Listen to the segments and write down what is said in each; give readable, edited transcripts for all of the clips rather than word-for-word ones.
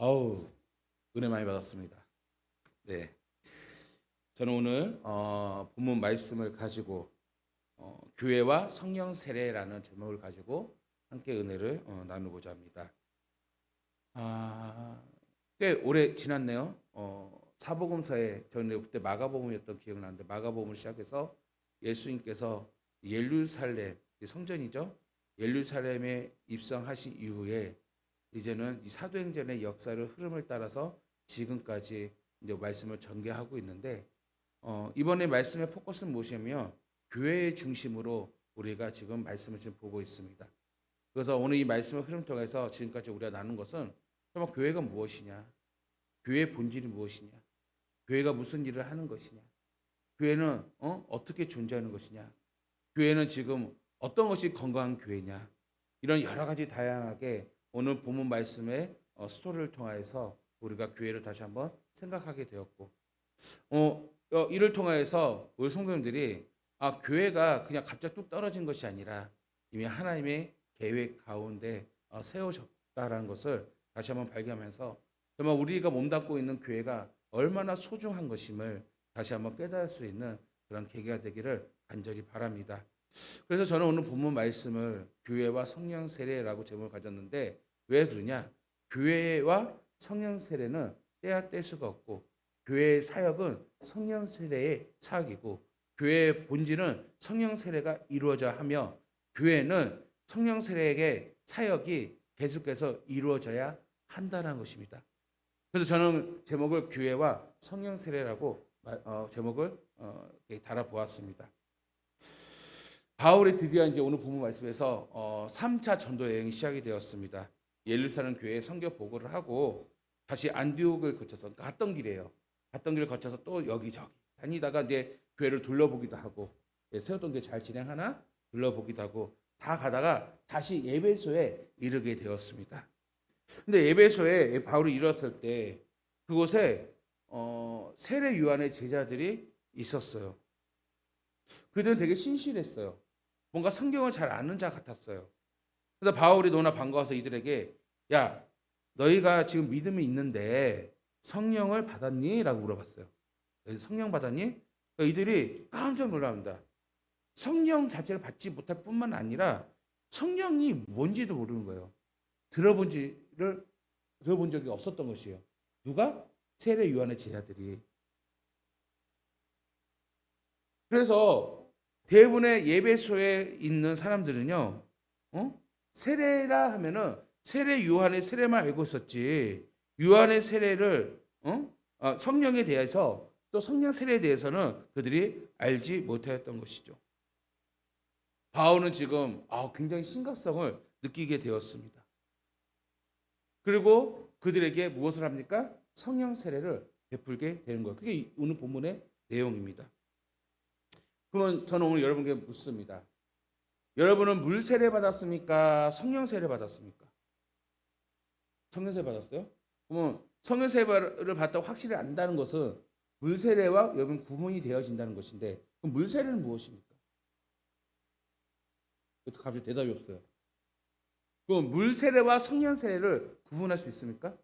아우, 은혜 많이 받았습니다. 네, 저는 오늘 본문 말씀을 가지고 교회와 성령 세례라는 제목을 가지고 함께 은혜를 나누고자 합니다. 아, 꽤 오래 지났네요. 사복음서에 저는 그때 마가복음이었던 기억이 나는데 마가복음을 시작해서 예수님께서 예루살렘 성전이죠. 예루살렘에 입성하신 이후에 이제는 이 사도행전의 역사를 흐름을 따라서 지금까지 이제 말씀을 전개하고 있는데 이번에 말씀의 포커스는 무엇이냐면 교회의 중심으로 우리가 지금 말씀을 지금 보고 있습니다. 그래서 오늘 이 말씀의 흐름 통해서 지금까지 우리가 나눈 것은 정말 교회가 무엇이냐, 교회의 본질이 무엇이냐, 교회가 무슨 일을 하는 것이냐, 교회는 어떻게 존재하는 것이냐, 교회는 지금 어떤 것이 건강한 교회냐, 이런 여러 가지 다양하게 오늘 본문 말씀의 스토리를 통해서 우리가 교회를 다시 한번 생각하게 되었고, 이를 통해서 우리 성도님들이 교회가 그냥 갑자기 뚝 떨어진 것이 아니라 이미 하나님의 계획 가운데 세워졌다라는 것을 다시 한번 발견하면서 정말 우리가 몸담고 있는 교회가 얼마나 소중한 것임을 다시 한번 깨달을 수 있는 그런 계기가 되기를 간절히 바랍니다. 그래서 저는 오늘 본문 말씀을 교회와 성령 세례라고 제목을 가졌는데 왜 그러냐? 교회와 성령 세례는 떼야 뗄 수가 없고 교회의 사역은 성령 세례의 사역이고 교회의 본질은 성령 세례가 이루어져야 하며 교회는 성령 세례의 사역이 계속해서 이루어져야 한다는 것입니다. 그래서 저는 제목을 교회와 성령 세례라고 제목을 달아보았습니다. 바울이 드디어 이제 오늘 본문 말씀에서 3차 전도 여행이 시작이 되었습니다. 예루살렘 교회에 선교 보고를 하고 다시 안디옥을 거쳐서 갔던 길이에요. 갔던 길을 거쳐서 또 여기저기 다니다가 이제 교회를 둘러보기도 하고 세웠던 게 잘 진행하나 둘러보기도 하고 다 가다가 다시 에베소에 이르게 되었습니다. 근데 에베소에 바울이 이르렀을 때 그곳에 세례 요한의 제자들이 있었어요. 그들은 되게 신실했어요. 뭔가 성경을 잘 아는 자 같았어요. 그래서 바울이 너무나 반가워서 이들에게 야, 너희가 지금 믿음이 있는데 성령을 받았니? 라고 물어봤어요. 성령 받았니? 그러니까 이들이 깜짝 놀랍니다. 성령 자체를 받지 못할 뿐만 아니라 성령이 뭔지도 모르는 거예요. 들어본 적이 없었던 것이에요. 누가? 세례 요한의 제자들이. 그래서 대부분의 예배소에 있는 사람들은요, 세례라 하면은 세례 요한의 세례만 알고 있었지, 요한의 세례를, 성령에 대해서 또 성령 세례에 대해서는 그들이 알지 못하였던 것이죠. 바울은 지금 굉장히 심각성을 느끼게 되었습니다. 그리고 그들에게 무엇을 합니까? 성령 세례를 베풀게 되는 거예요. 그게 오늘 본문의 내용입니다. 그러면 저는 오늘 여러분께 묻습니다. 여러분은 물 세례 받았습니까? 성령 세례 받았습니까? 성령 세례 받았어요? 그러면 성령 세례를 받다고 확실히 안다는 것은 물 세례와 여러분 구분이 되어진다는 것인데 그럼 물 세례는 무엇입니까? 갑자기 대답이 없어요. 그럼 물 세례와 성령 세례를 구분할 수 있습니까?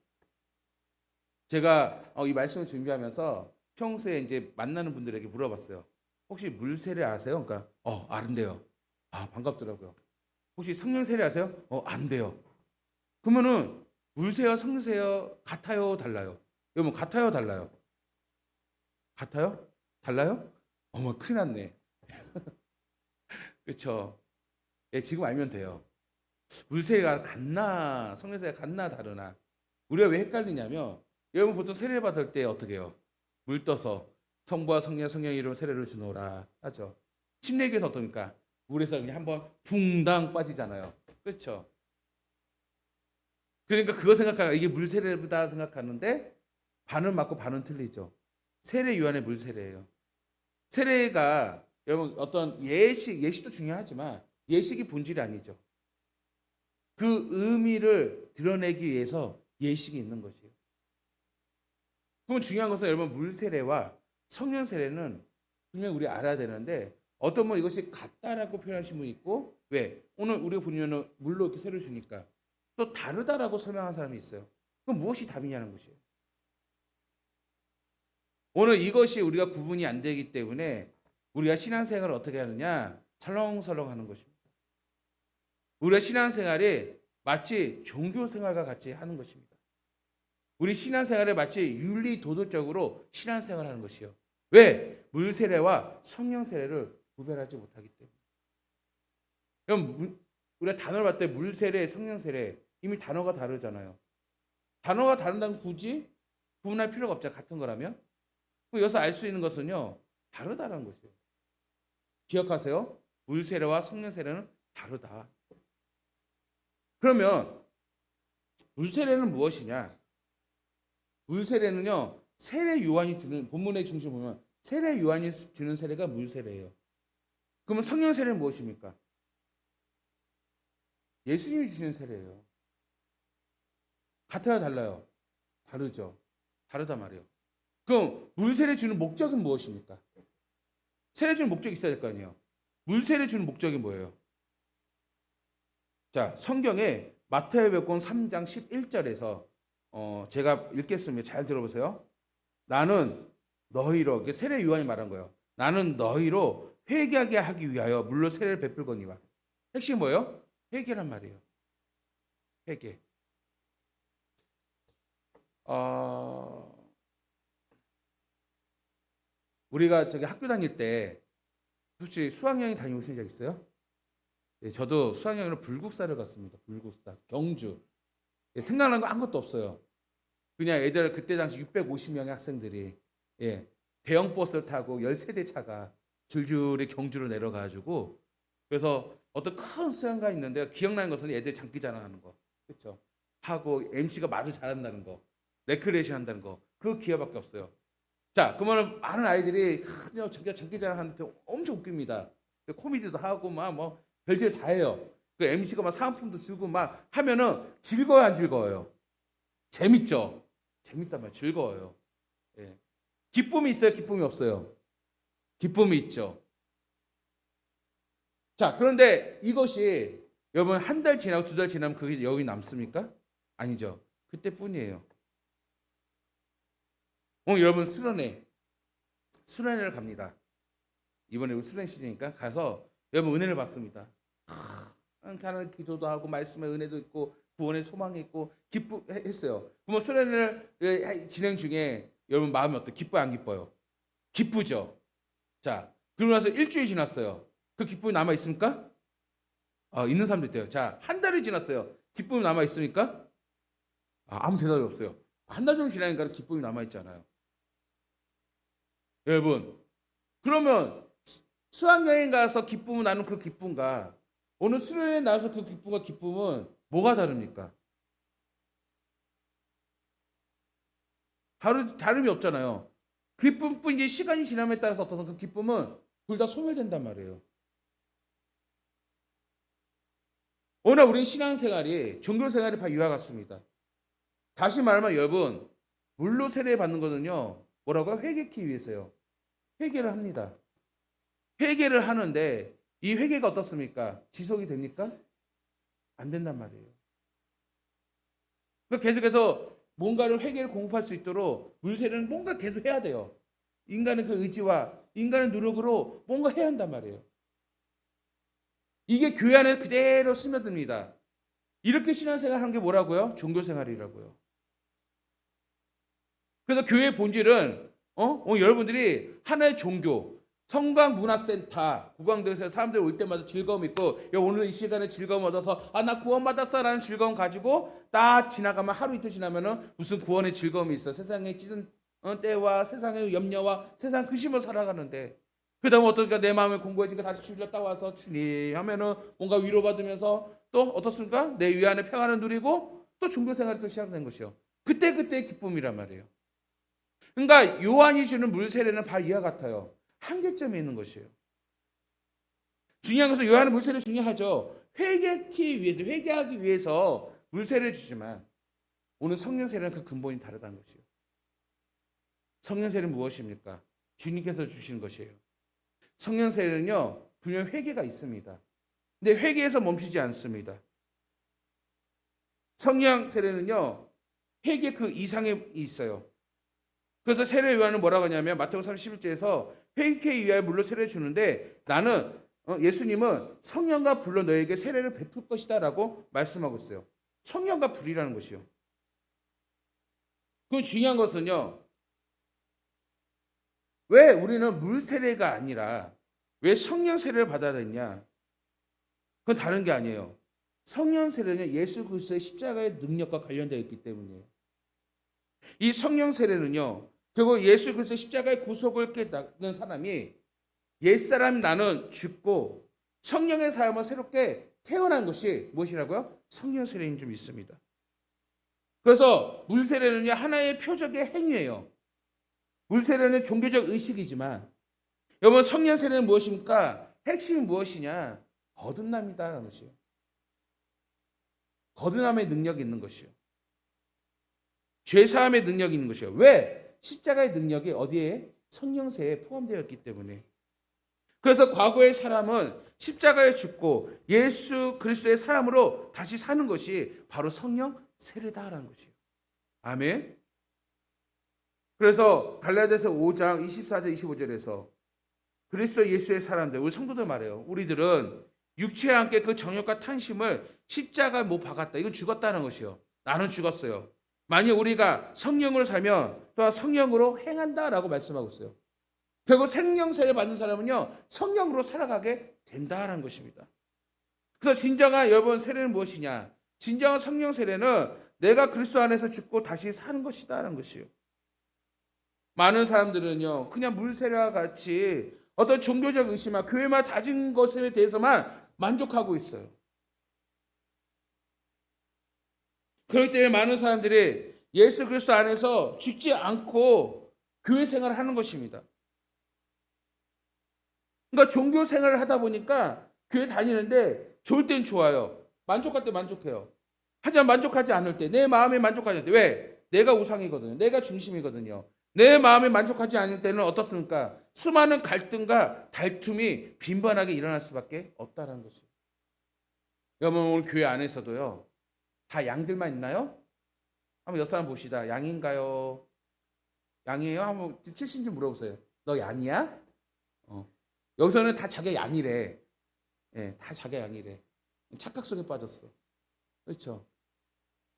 제가 이 말씀을 준비하면서 평소에 이제 만나는 분들에게 물어봤어요. 혹시 물 세례 아세요? 그러니까 아는데요. 반갑더라고요. 혹시 성령 세례 아세요? 안 돼요. 그러면은 물 세례와 성령 세례 같아요, 달라요? 여러분 같아요, 달라요? 같아요? 달라요? 어머 큰일 났네. 그렇죠? 예, 지금 알면 돼요. 물 세례가 같나 성령 세례가 같나 다르나. 우리가 왜 헷갈리냐면 여러분 보통 세례 받을 때 어떻게 해요? 물 떠서 성부와 성령 성령의 이름으로 세례를 주노라 하죠. 침례교에서 어떻습니까? 물에서 그냥 한번 붕당 빠지잖아요. 그렇죠? 그러니까 그거 생각하고 이게 물 세례다 생각하는데 반은 맞고 반은 틀리죠. 세례 요한의 물 세례예요. 세례가 여러분 어떤 예식도 중요하지만 예식이 본질이 아니죠. 그 의미를 드러내기 위해서 예식이 있는 것이에요. 그럼 중요한 것은 여러분 물 세례와 성령 세례는 분명히 우리 알아야 되는데 어떤 분 이것이 같다라고 표현하신 분이 있고 왜? 오늘 우리가 보면 물로 이렇게 세례를 주니까 또 다르다라고 설명한 사람이 있어요. 그럼 무엇이 답이냐는 것이에요. 오늘 이것이 우리가 구분이 안 되기 때문에 우리가 신앙생활을 어떻게 하느냐? 설렁설렁 하는 것입니다. 우리가 신앙생활이 마치 종교생활과 같이 하는 것입니다. 우리 신앙생활을 마치 윤리도덕적으로 신앙생활하는 것이요. 왜? 물세례와 성령세례를 구별하지 못하기 때문에. 그럼 우리가 단어를 봤을 때 물세례, 성령세례 이미 단어가 다르잖아요. 단어가 다른다면 굳이 구분할 필요가 없잖아요. 같은 거라면. 여기서 알 수 있는 것은요. 다르다는 것이에요. 기억하세요. 물세례와 성령세례는 다르다. 그러면 물세례는 무엇이냐? 물세례는요. 세례 요한이 주는 본문의 중심 보면 세례 요한이 주는 세례가 물세례예요. 그러면 성령세례는 무엇입니까? 예수님이 주시는 세례예요. 같아요, 달라요? 다르죠. 다르단 말이에요. 그럼 물세례 주는 목적은 무엇입니까? 세례 주는 목적이 있어야 될 거 아니에요. 물세례 주는 목적이 뭐예요? 자, 성경에 마태복음 3장 11절에서 제가 읽겠습니다. 잘 들어보세요. 나는 너희로, 세례 요한이 말한 거예요. 나는 너희로 회개하게 하기 위하여 물로 세례를 베풀거니와. 핵심이 뭐예요? 회개란 말이에요. 회개. 우리가 저기 학교 다닐 때 혹시 수학여행 다녀오신 적 있어요? 예, 저도 수학여행으로 불국사를 갔습니다. 불국사, 경주. 예, 생각나는 거 아무것도 없어요. 그냥 애들 그때 당시 650명의 학생들이 대형 버스를 타고 13대 차가 줄줄이 경주로 내려가지고 그래서 어떤 큰 수영가 있는데 기억나는 것은 애들 장기자랑하는 거, 그렇죠? 하고 MC가 말을 잘한다는 거, 레크레이션 한다는 거, 그 기회밖에 없어요. 자, 그러면 많은 아이들이 자기가 장기자랑하는데 엄청 웃깁니다. 코미디도 하고 막 뭐 별짓 다 해요. 그 MC가 막 사은품도 주고 막 하면은 즐거워요, 안 즐거워요? 재밌죠. 재밌단 말이에요. 즐거워요. 예. 기쁨이 있어요, 기쁨이 없어요? 기쁨이 있죠. 자, 그런데 이것이 여러분 한 달 지나고 두 달 지나면 그게 여기 남습니까? 아니죠. 그때뿐이에요. 여러분 수련회를 갑니다. 이번에 우리 수련 시즌이니까 가서 여러분 은혜를 받습니다. 가는 기도도 하고 말씀의 은혜도 있고 구원의 소망이 있고 기쁘했어요. 그러면 수련회를 진행 중에 여러분 마음이 어때요? 기뻐요, 안 기뻐요? 기쁘죠. 자, 그러고 나서 일주일 지났어요. 그 기쁨이 남아 있습니까? 있는 사람도 있대요. 자, 한 달이 지났어요. 기쁨이 남아 있습니까? 아무 대답이 없어요. 한 달 정도 지나니까 기쁨이 남아 있잖아요. 여러분, 그러면 수학여행 가서 기쁨을 나누는 그 기쁨과 오늘 수련회에 나와서 그 기쁨과 기쁨은 뭐가 다릅니까? 다름이 없잖아요. 기쁨뿐이지 시간이 지남에 따라서 어떠서 그 기쁨은 둘 다 소멸된단 말이에요. 오늘 우리 신앙생활이 종교생활이 다 이와 같습니다. 다시 말하면 여러분 물로 세례 받는 거는요 뭐라고요? 회개하기 위해서요. 회개를 합니다. 회개를 하는데 이 회개가 어떻습니까? 지속이 됩니까? 안 된단 말이에요. 그러니까 계속해서 뭔가를 회개를 공급할 수 있도록 물세례는 뭔가 계속 해야 돼요. 인간의 그 의지와 인간의 노력으로 뭔가 해야 한단 말이에요. 이게 교회 안에 그대로 스며듭니다. 이렇게 신앙생활 하는 게 뭐라고요? 종교생활이라고요. 그래서 교회의 본질은 여러분들이 하나의 종교, 성광문화센터, 구강도에서 사람들이 올 때마다 즐거움 있고 오늘 이 시간에 즐거움 얻어서 나 구원받았어라는 즐거움 가지고 딱 지나가면 하루 이틀 지나면은 무슨 구원의 즐거움이 있어. 세상의 찢은 때와 세상의 염려와 세상 근심을 살아가는데 그 다음에 어떨까 내 마음을 공부해지니까 다시 주일날 따와서 주님 하면은 뭔가 위로받으면서 또 어떻습니까? 내 위안의 평안을 누리고 또 종교생활이 또 시작된 것이요. 그때그때의 기쁨이란 말이에요. 그러니까 요한이 주는 물세례는 바로 이와 같아요. 한계점에 있는 것이에요. 중요한 것은 요한의 물세례 중요하죠. 회개하기 위해서 물세례를 주지만 오늘 성령세례는 그 근본이 다르다는 것이에요. 성령세례는 무엇입니까? 주님께서 주신 것이에요. 성령세례는요 분명 회개가 있습니다. 근데 회개에서 멈추지 않습니다. 성령세례는요 회개 그 이상에 있어요. 그래서 세례 요한은 뭐라고 하냐면 마태복음 31절에서 회개에 의하여 물로 세례 주는데 나는 예수님은 성령과 불로 너에게 세례를 베풀 것이다라고 말씀하고 있어요. 성령과 불이라는 것이요. 그 중요한 것은요. 왜 우리는 물 세례가 아니라 왜 성령 세례를 받아야 되냐? 그건 다른 게 아니에요. 성령 세례는 예수 그리스도의 십자가의 능력과 관련되어 있기 때문이에요. 이 성령 세례는요. 결국 예수 그리스도의 십자가의 구속을 깨닫는 사람이 옛사람 나는 죽고 성령의 사람은 새롭게 태어난 것이 무엇이라고요? 성령 세례인 줄 믿습니다. 그래서 물 세례는요. 하나의 표적의 행위예요. 물 세례는 종교적 의식이지만 여러분 성령 세례는 무엇입니까? 핵심이 무엇이냐? 거듭남이다라는 것이요. 거듭남의 능력이 있는 것이요. 죄사함의 능력이 있는 것이요. 왜? 십자가의 능력이 어디에? 성령세에 포함되어 있기 때문에. 그래서 과거의 사람은 십자가에 죽고 예수 그리스도의 사람으로 다시 사는 것이 바로 성령 세례다라는 것이요. 아멘. 그래서 갈라디아서 5장 24절 25절에서 그리스도 예수의 사람들, 우리 성도들 말해요. 우리들은 육체와 함께 그 정욕과 탐심을 십자가에 못 박았다. 이건 죽었다는 것이요. 나는 죽었어요. 만약 우리가 성령으로 살면 또한 성령으로 행한다라고 말씀하고 있어요. 결국 생명세를 받는 사람은요. 성령으로 살아가게 된다라는 것입니다. 그래서 진정한 여러분 세례는 무엇이냐? 진정한 성령 세례는 내가 그리스도 안에서 죽고 다시 사는 것이다라는 것이요. 많은 사람들은요. 그냥 물 세례와 같이 어떤 종교적 의심과 교회만 다진 것에 대해서만 만족하고 있어요. 그렇기 때문에 많은 사람들이 예수 그리스도 안에서 죽지 않고 교회 생활을 하는 것입니다. 그러니까 종교 생활을 하다 보니까 교회 다니는데 좋을 땐 좋아요. 만족할 때 만족해요. 하지만 만족하지 않을 때, 내 마음에 만족하지 않을 때, 왜? 내가 우상이거든요. 내가 중심이거든요. 내 마음에 만족하지 않을 때는 어떻습니까? 수많은 갈등과 다툼이 빈번하게 일어날 수밖에 없다는 것이에요. 여러분 오늘 교회 안에서도요. 다 양들만 있나요? 한번 옆 사람 봅시다. 양인가요? 양이에요? 한번 칠신지 물어보세요. 너 양이야? 여기서는 다 자기가 양이래. 예, 다 자기가 양이래. 착각성에 빠졌어. 그렇죠?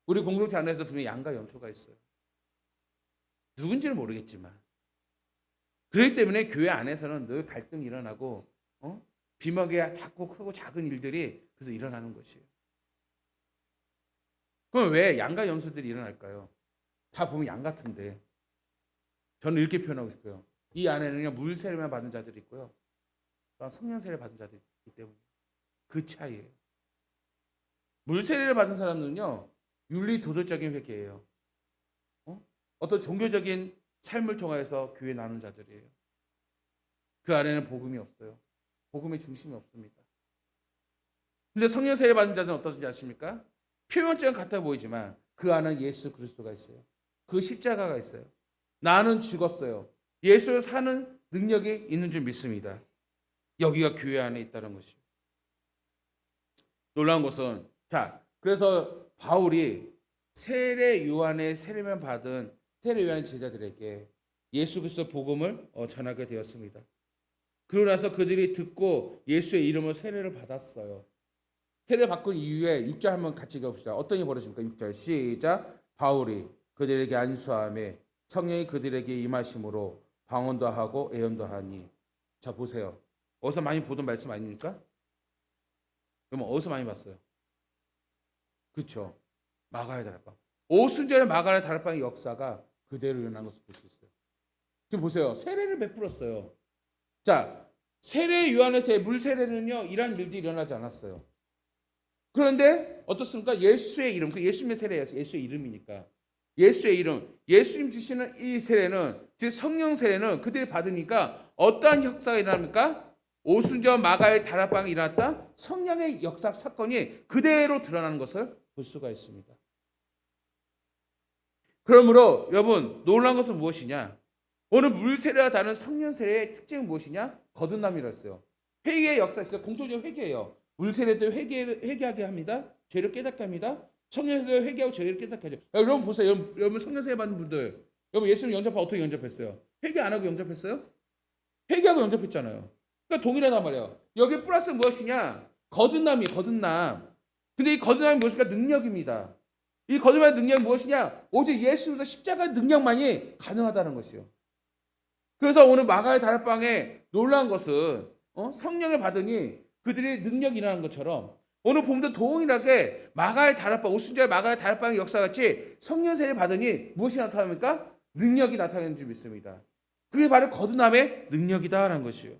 우리 공동체 안에서 분명히 양과 염소가 있어요. 누군지는 모르겠지만. 그렇기 때문에 교회 안에서는 늘 갈등이 일어나고 비먹에 작고 크고 작은 일들이 그래서 일어나는 것이에요. 그럼 왜 양과 염소들이 일어날까요? 다 보면 양 같은데. 저는 이렇게 표현하고 싶어요. 이 안에는 물 세례만 받은 자들이 있고요. 또한 성령 세례 받은 자들이 있기 때문에 그 차이예요. 물 세례를 받은 사람은요. 윤리 도덕적인 회개예요. 어떤 종교적인 삶을 통해서 교회 나눈 자들이에요. 그 안에는 복음이 없어요. 복음의 중심이 없습니다. 근데 성령 세례 받은 자들은 어떠신지 아십니까? 표면적은 같아 보이지만 그 안에 예수 그리스도가 있어요. 그 십자가가 있어요. 나는 죽었어요. 예수를 사는 능력이 있는 줄 믿습니다. 여기가 교회 안에 있다는 것이죠. 놀라운 것은 그래서 바울이 세례 요한의 세례만 받은 세례 요한 제자들에게 예수 그리스도 복음을 전하게 되었습니다. 그러고 나서 그들이 듣고 예수의 이름으로 세례를 받았어요. 세례 받은 이후에 6절 한번 같이 읽어봅시다. 어떤 일이 벌어집니까? 6절 시작. 바울이 그들에게 안수하매 성령이 그들에게 임하심으로 방언도 하고 예언도 하니. 자 보세요. 어디서 많이 보던 말씀 아닙니까? 그러면 어디서 많이 봤어요? 그렇죠. 마가의 다락방. 오순절에 마가의 다락방의 역사가 그대로 일어난 것을 볼 수 있어요. 지금 보세요. 세례를 베풀었어요. 자, 세례 요한의 물 세례는요. 이런 일들이 일어나지 않았어요. 그런데 어떻습니까? 예수의 이름, 그 예수님의 세례였어요. 예수의 이름이니까. 예수의 이름, 예수님 주시는 이 세례는, 즉 성령 세례는 그들이 받으니까 어떠한 역사가 일어납니까? 오순절 마가의 다락방이 일어났다. 성령의 역사 사건이 그대로 드러나는 것을 볼 수가 있습니다. 그러므로 여러분 놀라운 것은 무엇이냐? 오늘 물 세례와 다른 성령 세례의 특징은 무엇이냐? 거듭남이라 했어요. 회개의 역사에서 공통적 회개예요. 물 세례도 회개하게 합니다. 죄를 깨닫게 합니다. 성령 세례 회개하고 죄를 깨닫게 하죠. 여러분 보세요. 여러분 성령 세례 받는 분들, 여러분 예수님 영접하고 어떻게 영접했어요? 회개 안 하고 영접했어요? 회개하고 영접했잖아요. 그러니까 동일하단 말이에요. 여기 플러스 무엇이냐? 거듭남이에요. 거듭남. 근데 이 거듭남이 무엇일까? 능력입니다. 이 거듭남의 능력이 무엇이냐? 오직 예수로서 십자가의 능력만이 가능하다는 것이요. 그래서 오늘 마가의 다락방에 놀라운 것은 성령을 받으니 그들이 능력이 일어나는 것처럼 오늘 본문도 동일하게 마가의 다락방, 오순절 마가의 다락방의 역사같이 성령 세례를 받으니 무엇이 나타납니까? 능력이 나타나는 줄 믿습니다. 그게 바로 거듭남의 능력이다라는 것이요.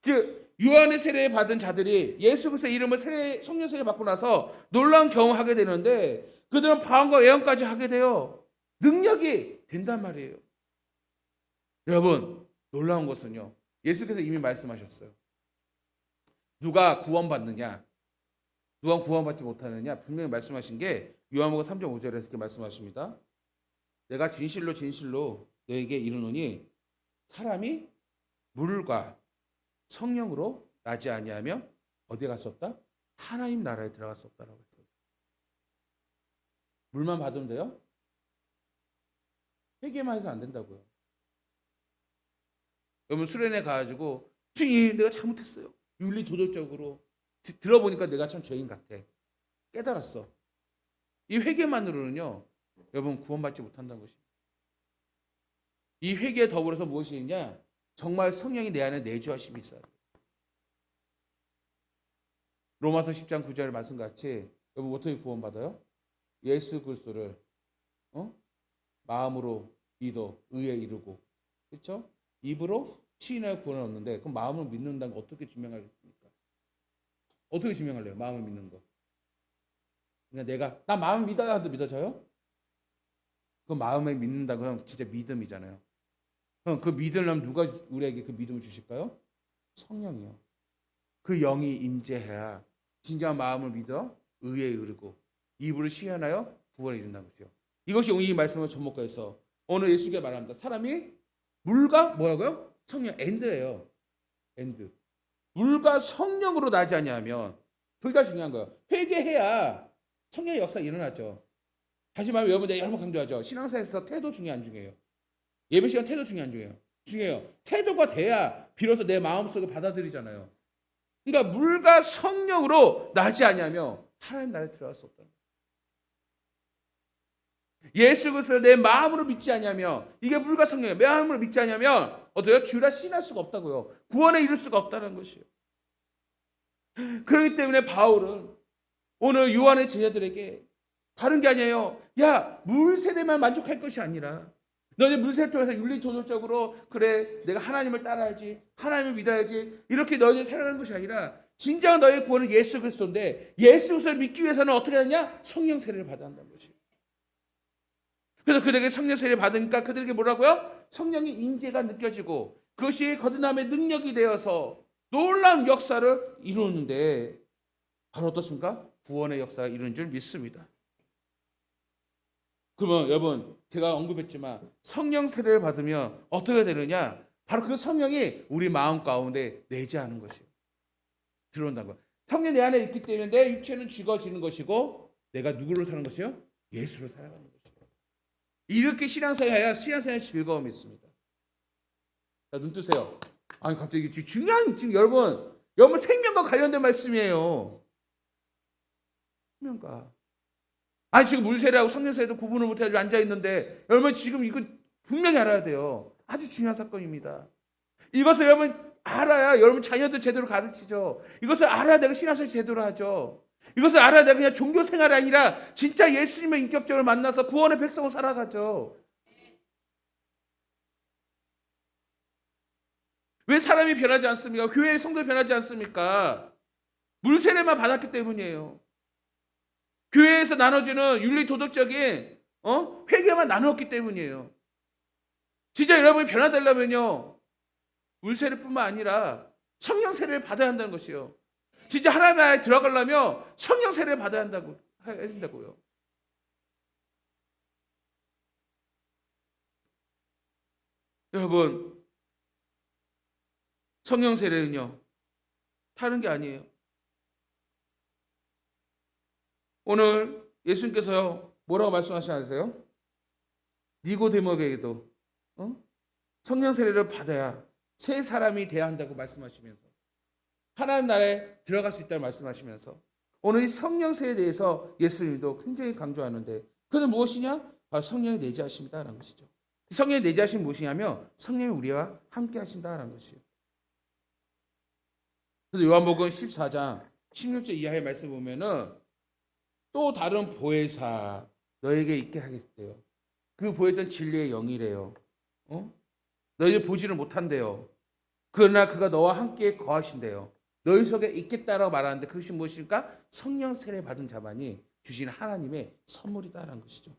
즉 요한의 세례 받은 자들이 예수 그리스도의 이름을 성령 세례 받고 나서 놀라운 경험하게 되는데 그들은 방언과 예언까지 하게 돼요. 능력이 된단 말이에요. 여러분 놀라운 것은요. 예수께서 이미 말씀하셨어요. 누가 구원받느냐? 누가 구원받지 못하느냐? 분명히 말씀하신 게 요한복음 3장 5절에서 이렇게 말씀하십니다. 내가 진실로 진실로 너에게 이르노니 사람이 물과 성령으로 나지 아니하며 어디에 갈 수 없다? 하나님 나라에 들어갈 수 없다라고 했어요. 물만 받으면 돼요? 회개만 해서 안 된다고요. 여러분 수련회 가가지고 주님 내가 잘못했어요. 윤리 도덕적으로 들어보니까 내가 참 죄인 같아. 깨달았어. 이 회개만으로는요. 여러분 구원받지 못한다는 것입니다. 이 회개에 더불어서 무엇이 있냐? 정말 성령이 내 안에 내주하심이 있어야 돼요. 로마서 10장 9절 말씀같이 여러분 어떻게 구원받아요? 예수 그리스도를 마음으로 믿어 의에 이르고 그렇죠? 입으로 시인하여 구원을 얻는데 그럼 마음을 믿는다는 거 어떻게 증명하겠습니까? 어떻게 증명할래요? 마음을 믿는 거. 그러니까 나 마음 믿어야 하도 믿어져요? 그 마음에 믿는다 그러면 진짜 믿음이잖아요. 그럼 그 믿으려면 누가 우리에게 그 믿음을 주실까요? 성령이요. 그 영이 임재해야 진정한 마음을 믿어 의에 이르고 입으로 시인하여 구원을 이룬다는 것이요. 이것이 오늘 이 말씀을 접목해서 오늘 예수가 말합니다. 사람이 물과 뭐라고요? 성령 엔드예요. 엔드. 물과 성령으로 나지 아니하면 둘 다 중요한 거예요. 회개해야 성령의 역사가 일어나죠. 다시 말하면 여러분 내가 여러 번 강조하죠. 신앙생활에서 태도 중요 안 중요해요. 예배 시간 태도 중요 안 중요해요. 중요해요. 태도가 돼야 비로소 내 마음속에 받아들이잖아요. 그러니까 물과 성령으로 나지 아니하며 하나님 나라에 들어갈 수 없다. 예수 그리스도를 내 마음으로 믿지 않냐며 이게 물과 성령이에요. 내 마음으로 믿지 않냐면 어때요? 주라 신할 수가 없다고요. 구원에 이를 수가 없다는 것이에요. 그렇기 때문에 바울은 오늘 요한의 제자들에게 다른 게 아니에요. 야, 물 세례만 만족할 것이 아니라 너네 물 세례 통해서 윤리 도덕적으로 그래 내가 하나님을 따라야지 하나님을 믿어야지 이렇게 너희들 살아가는 것이 아니라 진정한 너의 구원은 예수 그리스도인데 예수 그리스도를 믿기 위해서는 어떻게 하느냐? 성령 세례를 받아야 한다는 것이에요. 그래서 그들에게 성령 세례를 받으니까 그들에게 뭐라고요? 성령의 임재가 느껴지고 그것이 거듭남의 능력이 되어서 놀라운 역사를 이루는데 바로 어떻습니까? 구원의 역사가 이루는 줄 믿습니다. 그러면 여러분 제가 언급했지만 성령 세례를 받으면 어떻게 되느냐? 바로 그 성령이 우리 마음 가운데 내재하는 것이에요. 들어온다는 거예요. 성령 내 안에 있기 때문에 내 육체는 죽어지는 것이고 내가 누구로 사는 것이요? 예수로 살아가는 것이에요. 이렇게 신앙생활해야 신앙생활의 즐거움이 있습니다. 자, 눈 뜨세요. 아니 갑자기 중요한 지금 여러분 생명과 관련된 말씀이에요. 생명과. 아니 지금 물세례하고 성령세례도 구분을 못해가지고 앉아 있는데 여러분 지금 이거 분명히 알아야 돼요. 아주 중요한 사건입니다. 이것을 여러분 알아야 여러분 자녀들 제대로 가르치죠. 이것을 알아야 내가 신앙생활 제대로 하죠. 이것을 알아야 내가 그냥 종교 생활이 아니라 진짜 예수님을 인격적으로 만나서 구원의 백성으로 살아가죠. 왜 사람이 변하지 않습니까? 교회의 성도가 변하지 않습니까? 물세례만 받았기 때문이에요. 교회에서 나눠지는 윤리 도덕적인 회개만 나누었기 때문이에요. 진짜 여러분이 변화되려면요. 물세례뿐만 아니라 성령 세례를 받아야 한다는 것이요. 진짜 하나님 나라에 들어가려면 성령 세례를 받아야 한다고요. 여러분 성령 세례는요. 다른 게 아니에요. 오늘 예수님께서요 뭐라고 말씀하시나요? 니고데모에게도 성령 세례를 받아야 새 사람이 돼야 한다고 말씀하시면서 하나님 나라에 들어갈 수 있다고 말씀하시면서 오늘 이 성령 세례에 대해서 예수님도 굉장히 강조하는데 그것은 무엇이냐? 바로 성령이 내재하십니다라는 것이죠. 성령이 내재하신 무엇이냐면 성령이 우리와 함께 하신다라는 것이에요. 그래서 요한복음 14장 16절 이하의 말씀 보면은 또 다른 보혜사 너에게 있게 하겠대요. 그 보혜사는 진리의 영이래요. 너희를 보지를 못한대요. 그러나 그가 너와 함께 거하신대요. 너희 속에 있겠다라고 말하는데 그것이 무엇일까? 성령 세례 받은 자만이 주신 하나님의 선물이다라는 것이죠.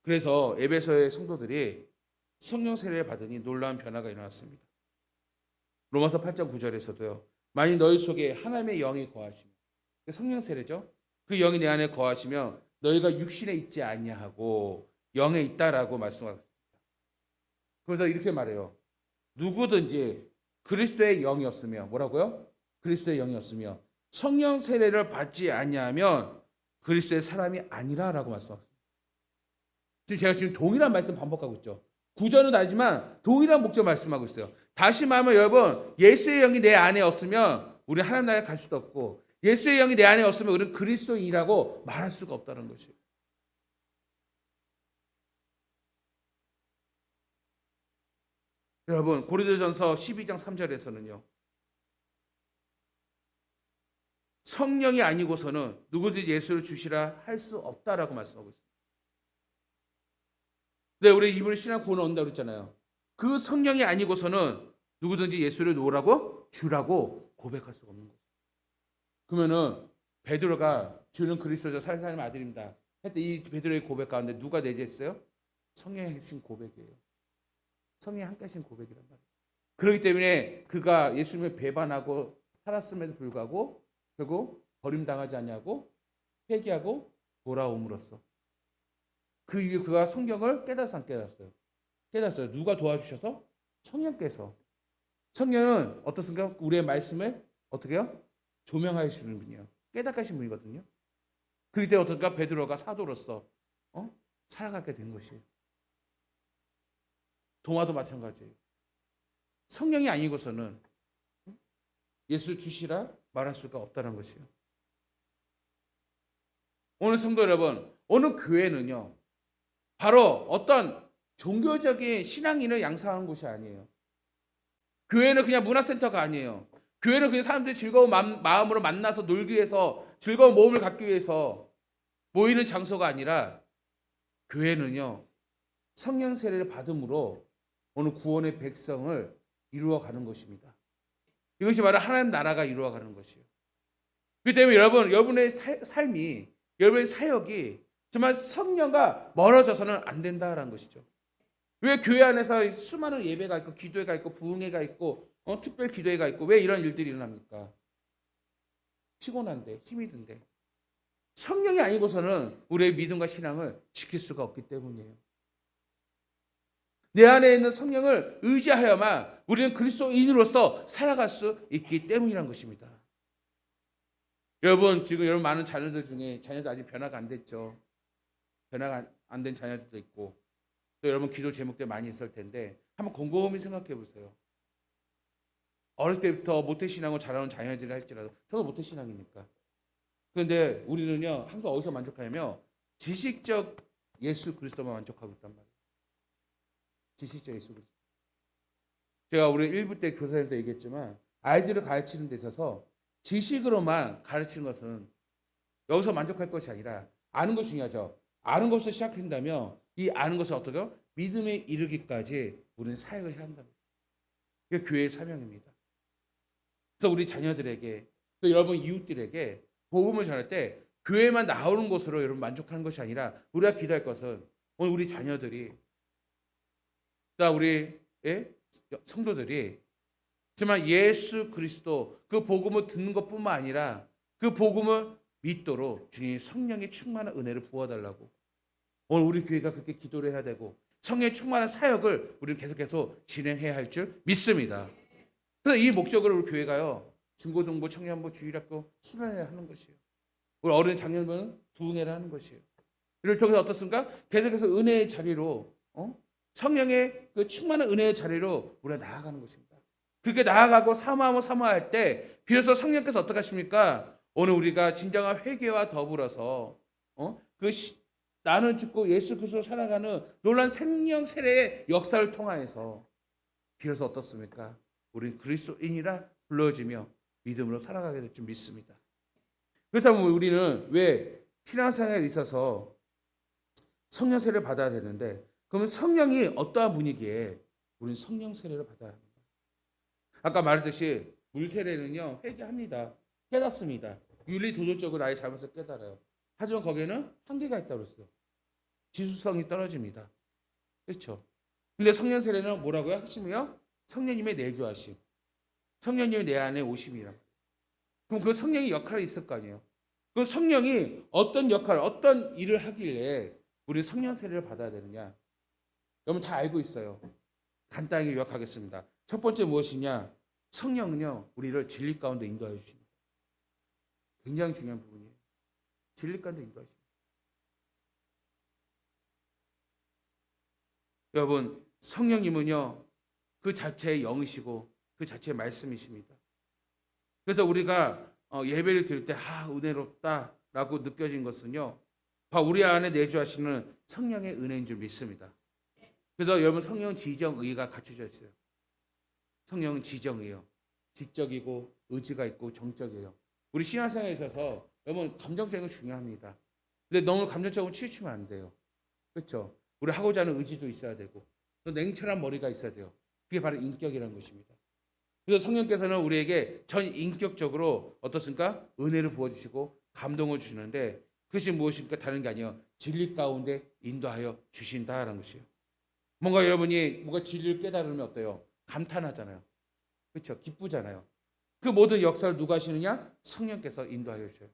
그래서 에베소의 성도들이 성령 세례를 받으니 놀라운 변화가 일어났습니다. 로마서 8장 9절에서도요. 만일 너희 속에 하나님의 영이 거하시면 성령 세례죠. 그 영이 내 안에 거하시면 너희가 육신에 있지 아니하고 영에 있다라고 말씀하셨습니다. 그래서 이렇게 말해요. 누구든지 그리스도의 영이 없으며 뭐라고요? 그리스도의 영이 없으며 성령 세례를 받지 아니하면 그리스도의 사람이 아니라라고 말씀하셨습니다. 지금 동일한 말씀 반복하고 있죠. 구절은 다르지만 동일한 목적 말씀하고 있어요. 다시 말하면 여러분 예수의 영이 내 안에 없으면 우리는 하나님 나라에 갈 수도 없고 예수의 영이 내 안에 없으면 우리는 그리스도인이라고 말할 수가 없다는 것이에요. 여러분 고린도전서 12장 3절에서는요. 성령이 아니고서는 누구든지 예수를 주시라 할 수 없다라고 말씀하고 있습니다. 네, 우리 이번에 신앙 구원 온다고 그랬잖아요. 그 성령이 아니고서는 누구든지 예수를 놓으라고 주라고 고백할 수가 없는 거예요. 그러면은 베드로가 주는 그리스도죠 살아가는 아들입니다. 했더니 이 베드로의 고백 가운데 누가 내재했어요? 성령이 하신 고백이에요. 성령이 함께 하신 고백이란 말이에요. 그렇기 때문에 그가 예수님을 배반하고 살았음에도 불구하고 결국 버림당하지 않냐고 회개하고 돌아옴으로써 그 이후에 그가 성경을 깨달아서 안 깨달았어요. 깨달았어요. 누가 도와주셔서? 성령께서. 성령은 어떻습니까? 우리의 말씀을 어떻게 해요? 조명하여 주는 분이에요. 깨닫게 하신 분이거든요. 그렇기 때문에 어떨까? 베드로가 사도로서 살아가게 된 것이에요. 도마도 마찬가지예요. 성령이 아니고서는 예수 주시라 말할 수가 없다는 것이에요. 오늘 성도 여러분, 어느 교회는요. 바로 어떤 종교적인 신앙인을 양성하는 곳이 아니에요. 교회는 그냥 문화센터가 아니에요. 교회는 그냥 사람들이 즐거운 마음으로 만나서 놀기 위해서 즐거운 모험을 갖기 위해서 모이는 장소가 아니라 교회는요. 성령 세례를 받음으로 오늘 구원의 백성을 이루어가는 것입니다. 이것이 바로 하나님 나라가 이루어가는 것이에요. 그렇기 때문에 여러분의 삶이 여러분의 사역이 정말 성령과 멀어져서는 안 된다라는 것이죠. 왜 교회 안에서 수많은 예배가 있고 기도회가 있고 부흥회가 있고 특별 기도회가 있고 왜 이런 일들이 일어납니까? 피곤한데 힘이 든데 성령이 아니고서는 우리의 믿음과 신앙을 지킬 수가 없기 때문이에요. 내 안에 있는 성령을 의지하여만 우리는 그리스도인으로서 살아갈 수 있기 때문이라는 것입니다. 여러분 지금 여러분 많은 자녀들 중에 자녀들 아직 변화가 안 됐죠. 변화가 안 된 자녀들도 있고 또 여러분 기도 제목들 많이 있을 텐데 한번 곰곰이 생각해 보세요. 어렸을 때부터 모태신앙을 자라온 자녀들이 할지라도 저도 모태신앙이니까. 그런데 우리는요 항상 어디서 만족하냐면 지식적 예수 그리스도만 만족하고 있단 말이에요. 지식적 예수 그리스도. 제가 우리 1부 때 교사님도 얘기했지만 아이들을 가르치는 데 있어서 지식으로만 가르치는 것은 여기서 만족할 것이 아니라 아는 것이 중요하죠. 아는 것을 시작한다면 이 아는 것을 어떻게 믿음에 이르기까지 우리는 사역을 해야 한다는 거예요. 그게 교회의 사명입니다. 그래서 우리 자녀들에게 또 여러분 이웃들에게 복음을 전할 때 교회만 나오는 것으로 여러분 만족하는 것이 아니라 우리가 기도할 것은 오늘 우리 자녀들이 또 우리 성도들이 정말 예수 그리스도 그 복음을 듣는 것뿐만 아니라 그 복음을 믿도록 주님 성령의 충만한 은혜를 부어달라고 오늘 우리 교회가 그렇게 기도를 해야 되고 성령의 충만한 사역을 우리는 계속해서 진행해야 할 줄 믿습니다. 그래서 이 목적으로 우리 교회가요 중고등부 청년부 주일학교 수련회를 하는 것이에요. 우리 어린 장년들은 부흥회를 하는 것이에요. 이를 통해서 어떻습니까? 계속해서 은혜의 자리로 성령의 그 충만한 은혜의 자리로 우리가 나아가는 것입니다. 그렇게 나아가고 사모할 때 비로소 성령께서 어떻게 하십니까? 오늘 우리가 진정한 회개와 더불어서 그 나는 죽고 예수 그리스도로 살아가는 놀라운 생명 세례의 역사를 통하여서 비로소 어떻습니까? 우리는 그리스도인이라 불러지며 믿음으로 살아가게 될 줄 믿습니다. 그렇다면 우리는 왜 신앙생활에 있어서 성령 세례를 받아야 되는데, 그러면 성령이 어떠한 분이기에 우리는 성령 세례를 받아야 합니다. 아까 말했듯이 물 세례는요, 회개합니다. 깨닫습니다. 윤리 도덕적으로 나의 잘못을 깨달아요. 하지만 거기에는 한계가 있다고 그랬어요. 지수성이 떨어집니다. 그렇죠? 근데 성령 세례는 뭐라고요? 핵심이요? 성령님의 내주하심. 성령님이 내 안에 오심이라. 그럼 그 성령의 역할이 있을 거 아니에요. 그 성령이 어떤 역할, 어떤 일을 하길래 우리 성령 세례를 받아야 되느냐? 여러분 다 알고 있어요. 간단하게 요약하겠습니다. 첫 번째 무엇이냐? 성령은요, 우리를 진리 가운데 인도하여 주십니다. 굉장히 중요한 부분이에요. 진리 가운데 인도하여 주십니다. 여러분, 성령님은요, 그 자체의 영이시고 그 자체의 말씀이십니다. 그래서 우리가 예배를 드릴 때 은혜롭다라고 느껴진 것은요, 바로 우리 안에 내주하시는 성령의 은혜인 줄 믿습니다. 그래서 여러분 성령은 지정의가 갖춰져 있어요. 성령은 지정의요. 지적이고 의지가 있고 정적이에요. 우리 신앙생활에 있어서 여러분 감정적인 건 중요합니다. 근데 너무 감정적으로 치우치면 안 돼요. 그렇죠? 우리 하고자 하는 의지도 있어야 되고 또 냉철한 머리가 있어야 돼요. 그게 바로 인격이라는 것입니다. 그래서 성령께서는 우리에게 전 인격적으로 어떻습니까? 은혜를 부어주시고 감동을 주시는데 그것이 무엇입니까? 다른 게 아니에요. 진리 가운데 인도하여 주신다라는 것이에요. 뭔가 여러분이 뭔가 진리를 깨달으면 어때요? 감탄하잖아요. 그렇죠? 기쁘잖아요. 그 모든 역사를 누가 하시느냐? 성령께서 인도하여 주셔요.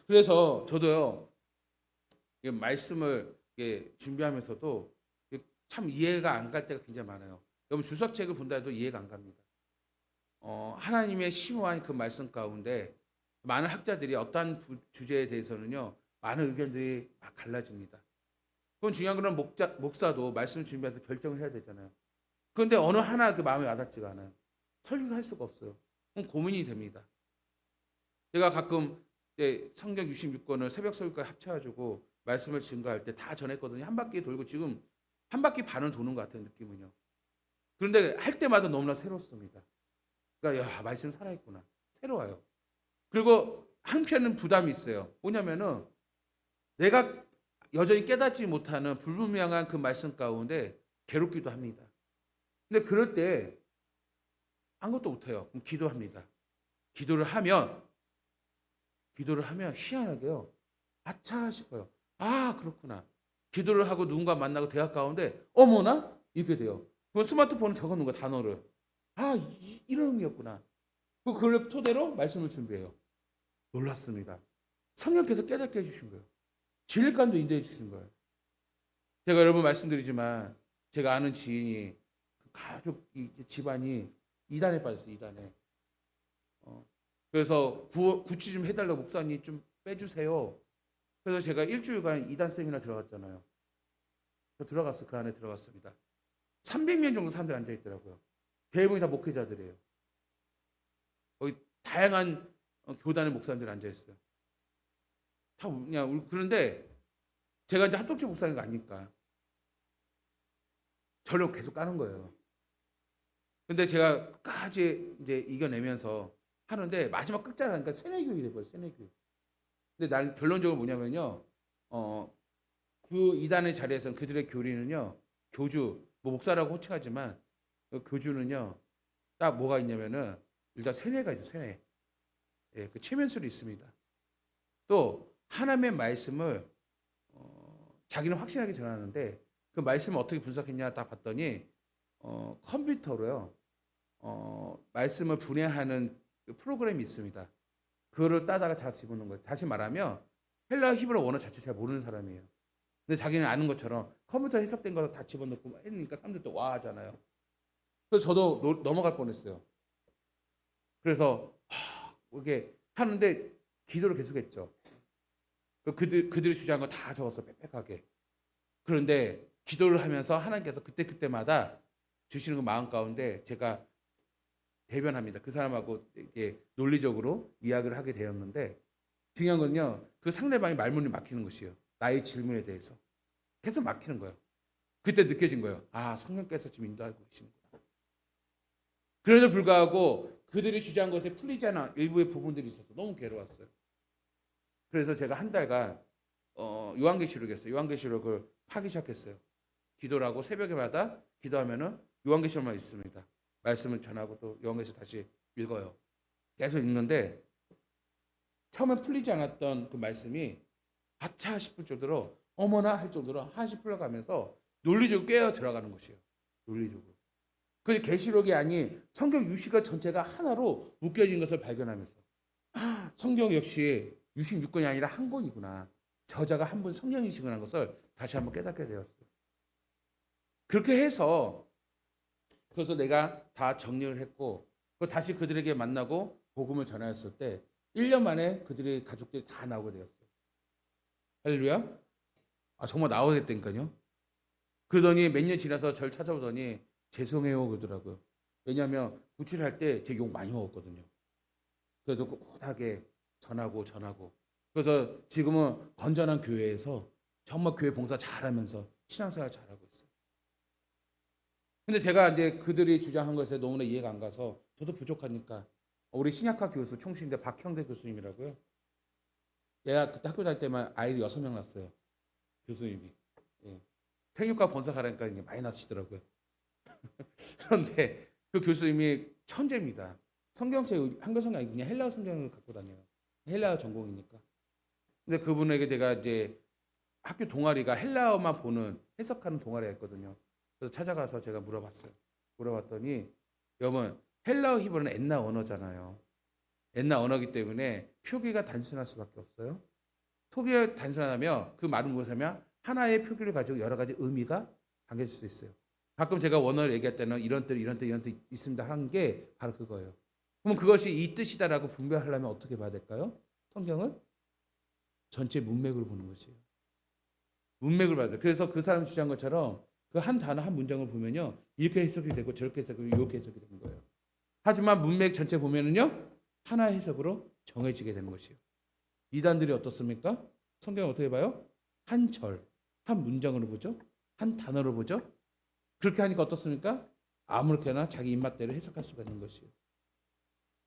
그래서 저도요, 말씀을 준비하면서도 참 이해가 안 갈 때가 굉장히 많아요. 여러분 주석책을 본다 해도 이해가 안 갑니다. 하나님의 심오한 그 말씀 가운데 많은 학자들이 어떠한 주제에 대해서는요, 많은 의견들이 막 갈라집니다. 그건 중요한 건 목사도 말씀 준비해서 결정을 해야 되잖아요. 그런데 어느 하나 그 마음에 와닿지가 않아요. 설교할 수가 없어요. 그럼 고민이 됩니다. 제가 가끔 성경 66권을 새벽 설교까지 합쳐가지고 말씀을 증거할 때 다 전했거든요. 한 바퀴 돌고 지금 한 바퀴 반은 도는 것 같아요. 느낌은요. 그런데 할 때마다 너무나 새롭습니다. 그러니까 말씀 살아있구나. 새로워요. 그리고 한편은 부담이 있어요. 뭐냐면은 내가 여전히 깨닫지 못하는 불분명한 그 말씀 가운데 괴롭기도 합니다. 근데 그럴 때 아무것도 못해요. 그럼 기도합니다. 기도를 하면 희한하게요. 아차 싶어요. 그렇구나. 기도를 하고 누군가 만나고 대화 가운데 어머나 이렇게 돼요. 그럼 스마트폰에 적어놓은 거 단어를 이런 의미였구나. 그걸 토대로 말씀을 준비해요. 놀랐습니다. 성령께서 깨닫게 해주신 거예요. 진리감도 인도해 주신 거예요. 제가 여러분 말씀드리지만 제가 아는 지인이 가족 집안이 이단에 빠졌어요. 이단에. 그래서 구치 좀 해달라고 목사님 좀 빼주세요. 그래서 제가 일주일간 이단 세미나 들어갔잖아요. 그 안에 들어갔습니다. 300명 정도 사람들이 앉아 있더라고요. 대부분이 다 목회자들이에요. 거기 다양한 교단의 목사님들이 앉아 있어요. 다 그냥 그런데 제가 이제 합동체 목사님이 아니까 저를 계속 까는 거예요. 근데 제가 끝까지 이제 이겨내면서 하는데 마지막 끝자락이니까 세뇌교육이 돼버려요. 세뇌교육. 근데 난 결론적으로 뭐냐면요. 그 이단의 자리에서는 그들의 교리는요. 교주, 뭐 목사라고 호칭하지만 그 교주는요. 딱 뭐가 있냐면은 일단 세뇌가 있어요. 세뇌. 그 최면술이 있습니다. 또 하나님의 말씀을 자기는 확신하게 전하는데 그 말씀을 어떻게 분석했냐 딱 봤더니 컴퓨터로요. 말씀을 분해하는 그 프로그램이 있습니다. 그거를 따다가 다 집어넣은 거예요. 다시 말하면 헬라 히브리 원어 자체 잘 모르는 사람이에요. 근데 자기는 아는 것처럼 컴퓨터 해석된 거 다 집어넣고 했으니까 사람들 또 와 하잖아요. 그래서 저도 넘어갈 뻔했어요. 그래서 이게 하는데 기도를 계속했죠. 그들이 주장한 거 다 적었어, 빽빽하게. 그런데 기도를 하면서 하나님께서 그때마다 주시는 그 마음 가운데 제가 대변합니다. 그 사람하고 이렇게 논리적으로 이야기를 하게 되었는데, 중요한 건요, 그 상대방이 말문이 막히는 것이에요. 나의 질문에 대해서 계속 막히는 거예요. 그때 느껴진 거예요. 아, 성령께서 지금 인도하고 계시는구나. 그럼에도 불구하고 그들이 주장한 것에 풀리지 않은 일부의 부분들이 있어서 너무 괴로웠어요. 그래서 제가 한 달간 요한계시록이었어요. 요한계시록을 파기 시작했어요. 기도를 하고 새벽에마다 기도하면은 요한계시록만 있습니다. 말씀을 전하고 또 요한계시록 다시 읽어요. 계속 읽는데 처음엔 풀리지 않았던 그 말씀이 아차 싶을 정도로 어머나 할 정도로 하나씩 풀려가면서 논리적으로 깨어 들어가는 것이에요. 논리적으로. 그 계시록이 아닌 성경 유시가 전체가 하나로 묶여진 것을 발견하면서 성경 역시 66권이 아니라 한 권이구나. 저자가 한 분 성령이시구나 하는 것을 다시 한번 깨닫게 되었어요. 그렇게 해서 그래서 내가 다 정리를 했고 다시 그들에게 만나고 복음을 전하였을 때 1년 만에 그들의 가족들이 다 나오게 되었어요. 할렐루야. 아, 정말 나오게 됐다니까요. 그러더니 몇 년 지나서 저를 찾아오더니 죄송해요 그러더라고요. 왜냐하면 구치를 할 때 제 욕 많이 먹었거든요. 그래도 꿋꿋하게 전하고 그래서 지금은 건전한 교회에서 정말 교회 봉사 잘하면서 신앙생활 잘하고 있어요. 근데 제가 이제 그들이 주장한 것에 너무나 이해가 안 가서 저도 부족하니까 우리 신약학 교수 총신대 박형대 교수님이라고요. 얘가 그때 학교 다닐 때만 아이를 6명 낳았어요. 교수님이. 예. 생육과 번사가라니까 이게 많이 낳으시더라고요. 그런데 그 교수님이 천재입니다. 성경책 한글 성경 아니고 그냥 헬라어 성경을 갖고 다녀요. 헬라어 전공이니까. 근데 그분에게 제가 이제 학교 동아리가 헬라어만 보는 해석하는 동아리가 있거든요. 그래서 찾아가서 제가 물어봤어요. 물어봤더니 여러분 헬라어 히브리는 옛날 언어잖아요. 옛날 언어이기 때문에 표기가 단순할 수밖에 없어요. 표기가 단순하다면 그 말은 무엇이냐면 하나의 표기를 가지고 여러 가지 의미가 담겨질 수 있어요. 가끔 제가 원어를 얘기할 때는 이런 뜻 있습니다 하는 게 바로 그거예요. 그럼 그것이 이 뜻이다라고 분별하려면 어떻게 봐야 될까요? 성경은 전체 문맥을 보는 것이에요. 문맥을 봐야 돼요. 그래서 그 사람 주장한 것처럼 그 한 단어 한 문장을 보면요 이렇게 해석이 되고 저렇게 해석이 되고 이렇게 해석이 되는 거예요. 하지만 문맥 전체 보면은요 하나의 해석으로 정해지게 되는 것이에요. 이단들이 어떻습니까? 성경을 어떻게 봐요? 한 절, 한 문장으로 보죠. 한 단어로 보죠. 그렇게 하니까 어떻습니까? 아무렇게나 자기 입맛대로 해석할 수가 있는 것이에요.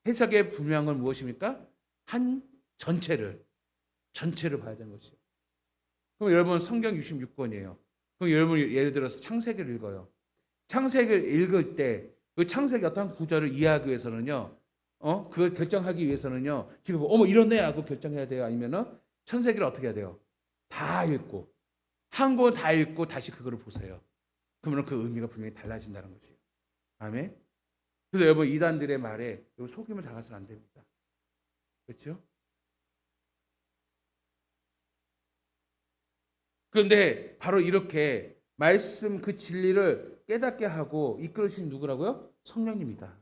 해석의 분명한 건 무엇입니까? 한 전체를 봐야 되는 것이에요. 그럼 여러분 성경 66권이에요. 그럼 여러분 예를 들어서 창세기를 읽어요. 창세기를 읽을 때 그 창세기 어떤 구절을 이해하기 위해서는요. 그걸 결정하기 위해서는요. 지금 어머 이렇네 하고 결정해야 돼요. 아니면은 창세기를 어떻게 해야 돼요? 다 읽고 한 권 다 읽고 다시 그거를 보세요. 그러면 그 의미가 분명히 달라진다는 것이에요. 아멘. 그래서 여러분 이단들의 말에 속임을 당해서는 안 됩니다. 그렇죠? 그런데 바로 이렇게 말씀 그 진리를 깨닫게 하고 이끌으신 누구라고요? 성령님이다.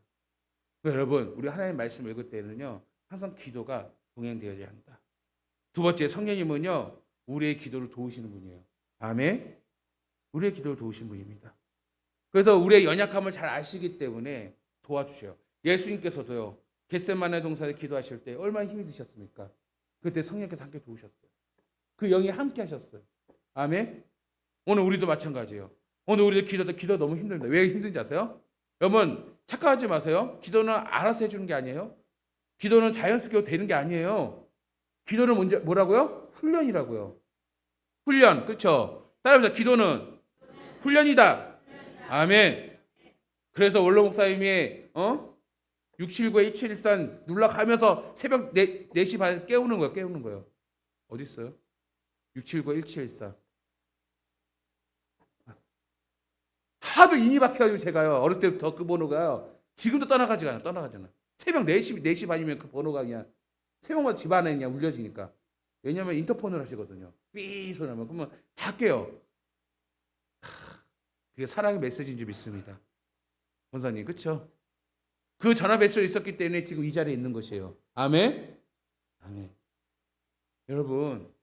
여러분 우리 하나님의 말씀 읽을 때는요 항상 기도가 동행되어야 한다. 두 번째 성령님은요 우리의 기도를 도우시는 분이에요. 아멘. 우리의 기도를 도우신 분입니다. 그래서 우리의 연약함을 잘 아시기 때문에 도와주셔요. 예수님께서도요 겟세마네 동산에 기도하실 때 얼마나 힘이 드셨습니까? 그때 성령께서 함께 도우셨어요. 그 영이 함께 하셨어요. 아멘. 오늘 우리도 마찬가지예요. 오늘 우리도 기도 너무 힘듭니다. 왜 힘든지 아세요? 여러분 착각하지 마세요. 기도는 알아서 해주는 게 아니에요. 기도는 자연스럽게 되는 게 아니에요. 기도는 먼저 뭐라고요? 훈련이라고요. 훈련, 그렇죠? 따라합시다. 기도는 훈련이다. 아멘. 그래서 원로 목사님이 679에 1713 눌러가면서 새벽 4시 반에 깨우는 거예요. 어디 있어요? 679 1714. 하도 인이 박혀가지고 제가요 어렸을 때부터 그 번호가 지금도 떠나가잖아. 새벽 4시 반이면 그 번호가 그냥 새벽마다 집안에 그냥 울려지니까. 왜냐하면 인터폰을 하시거든요. 삐 소리 나면 그러면 다 깨요. 그게 사랑의 메시지인 줄 믿습니다. 권사님 그렇죠? 그 전화 메시지 있었기 때문에 지금 이 자리에 있는 것이에요. 아멘. 아멘. 여러분,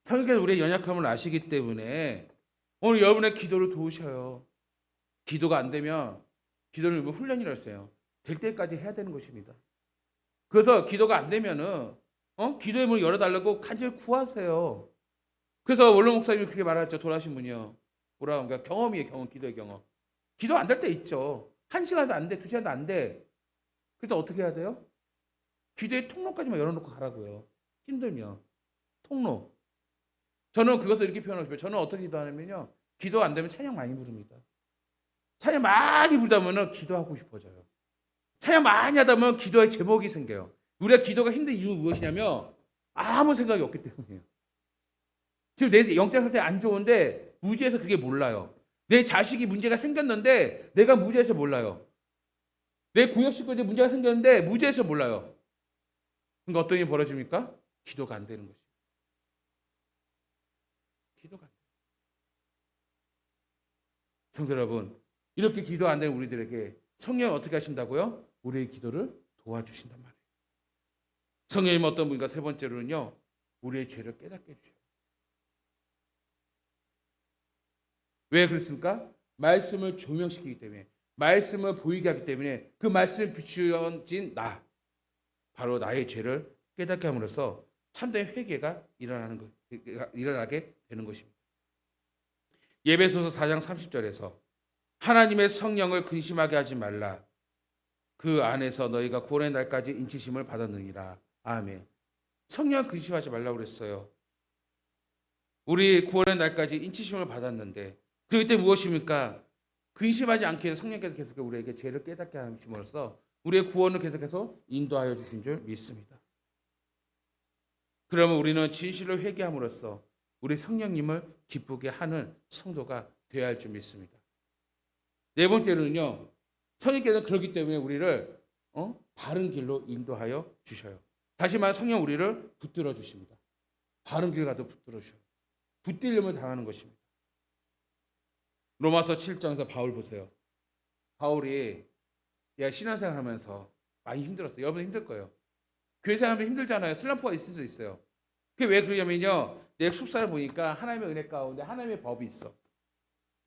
성령께서 우리의 연약함을 아시기 때문에 오늘 여러분의 기도를 도우셔요. 기도가 안 되면 기도를 훈련이라 했어요. 될 때까지 해야 되는 것입니다. 그래서 기도가 안 되면은 기도의 문을 열어달라고 간절히 구하세요. 그래서 원로 목사님이 그렇게 말하죠. 돌아가신 분이요. 뭐라 그러니까 경험이에요. 경험, 기도의 경험. 기도 안 될 때 있죠. 1시간도 안 돼, 2시간도 안 돼. 그때 어떻게 해야 돼요? 기도의 통로까지만 열어놓고 가라고요. 힘들면 통로. 저는 그것을 이렇게 표현하고 싶어요. 저는 어떻게 기도하냐면요. 기도 안 되면 찬양 많이 부릅니다. 찬양 많이 부르다 보면 기도하고 싶어져요. 찬양 많이 하다 보면 기도의 제목이 생겨요. 우리가 기도가 힘든 이유는 무엇이냐면 아무 생각이 없기 때문이에요. 지금 내 영적 상태 안 좋은데 무지해서 그게 몰라요. 내 자식이 문제가 생겼는데 내가 무지해서 몰라요. 내 구역 식구들 문제가 생겼는데 무지해서 몰라요. 그러니까 어떤 일이 벌어집니까? 기도가 안 되는 것이에요. 기도가 안 돼요. 성도 여러분, 이렇게 기도 안 되는 우리들에게 성령이 어떻게 하신다고요? 우리의 기도를 도와주신단 말이에요. 성령님 어떤 분인가? 세 번째로는요, 우리의 죄를 깨닫게 해주셔요. 왜 그렇습니까? 말씀을 조명시키기 때문에, 말씀을 보이게 하기 때문에 그 말씀을 비추어진 나, 바로 나의 죄를 깨닫게 함으로써 참된 회개가 일어나게 되는 것입니다. 예배소서 4장 30절에서 하나님의 성령을 근심하게 하지 말라. 그 안에서 너희가 구원의 날까지 인치심을 받았느니라. 아멘. 성령 근심하지 말라고 그랬어요. 우리 구원의 날까지 인치심을 받았는데 그렇기 때문에 무엇입니까? 근심하지 않게 성령께서 계속 우리에게 죄를 깨닫게 하심으로써 우리의 구원을 계속해서 인도하여 주신 줄 믿습니다. 그러면 우리는 진실을 회개함으로써 우리 성령님을 기쁘게 하는 성도가 되어야 할 줄 믿습니다. 네 번째로는요. 성령께서는 그렇기 때문에 우리를 바른 길로 인도하여 주셔요. 다시 말해 성령 우리를 붙들어 주십니다. 바른 길 가도 붙들어 주셔요. 붙들림을 당하는 것입니다. 로마서 7장에서 바울 보세요. 바울이 신앙생활 하면서 많이 힘들었어요. 여러분 힘들 거예요. 교회 생활하면 힘들잖아요. 슬럼프가 있을 수 있어요. 그게 왜 그러냐면요. 내 속사를 보니까 하나님의 은혜 가운데 하나님의 법이 있어.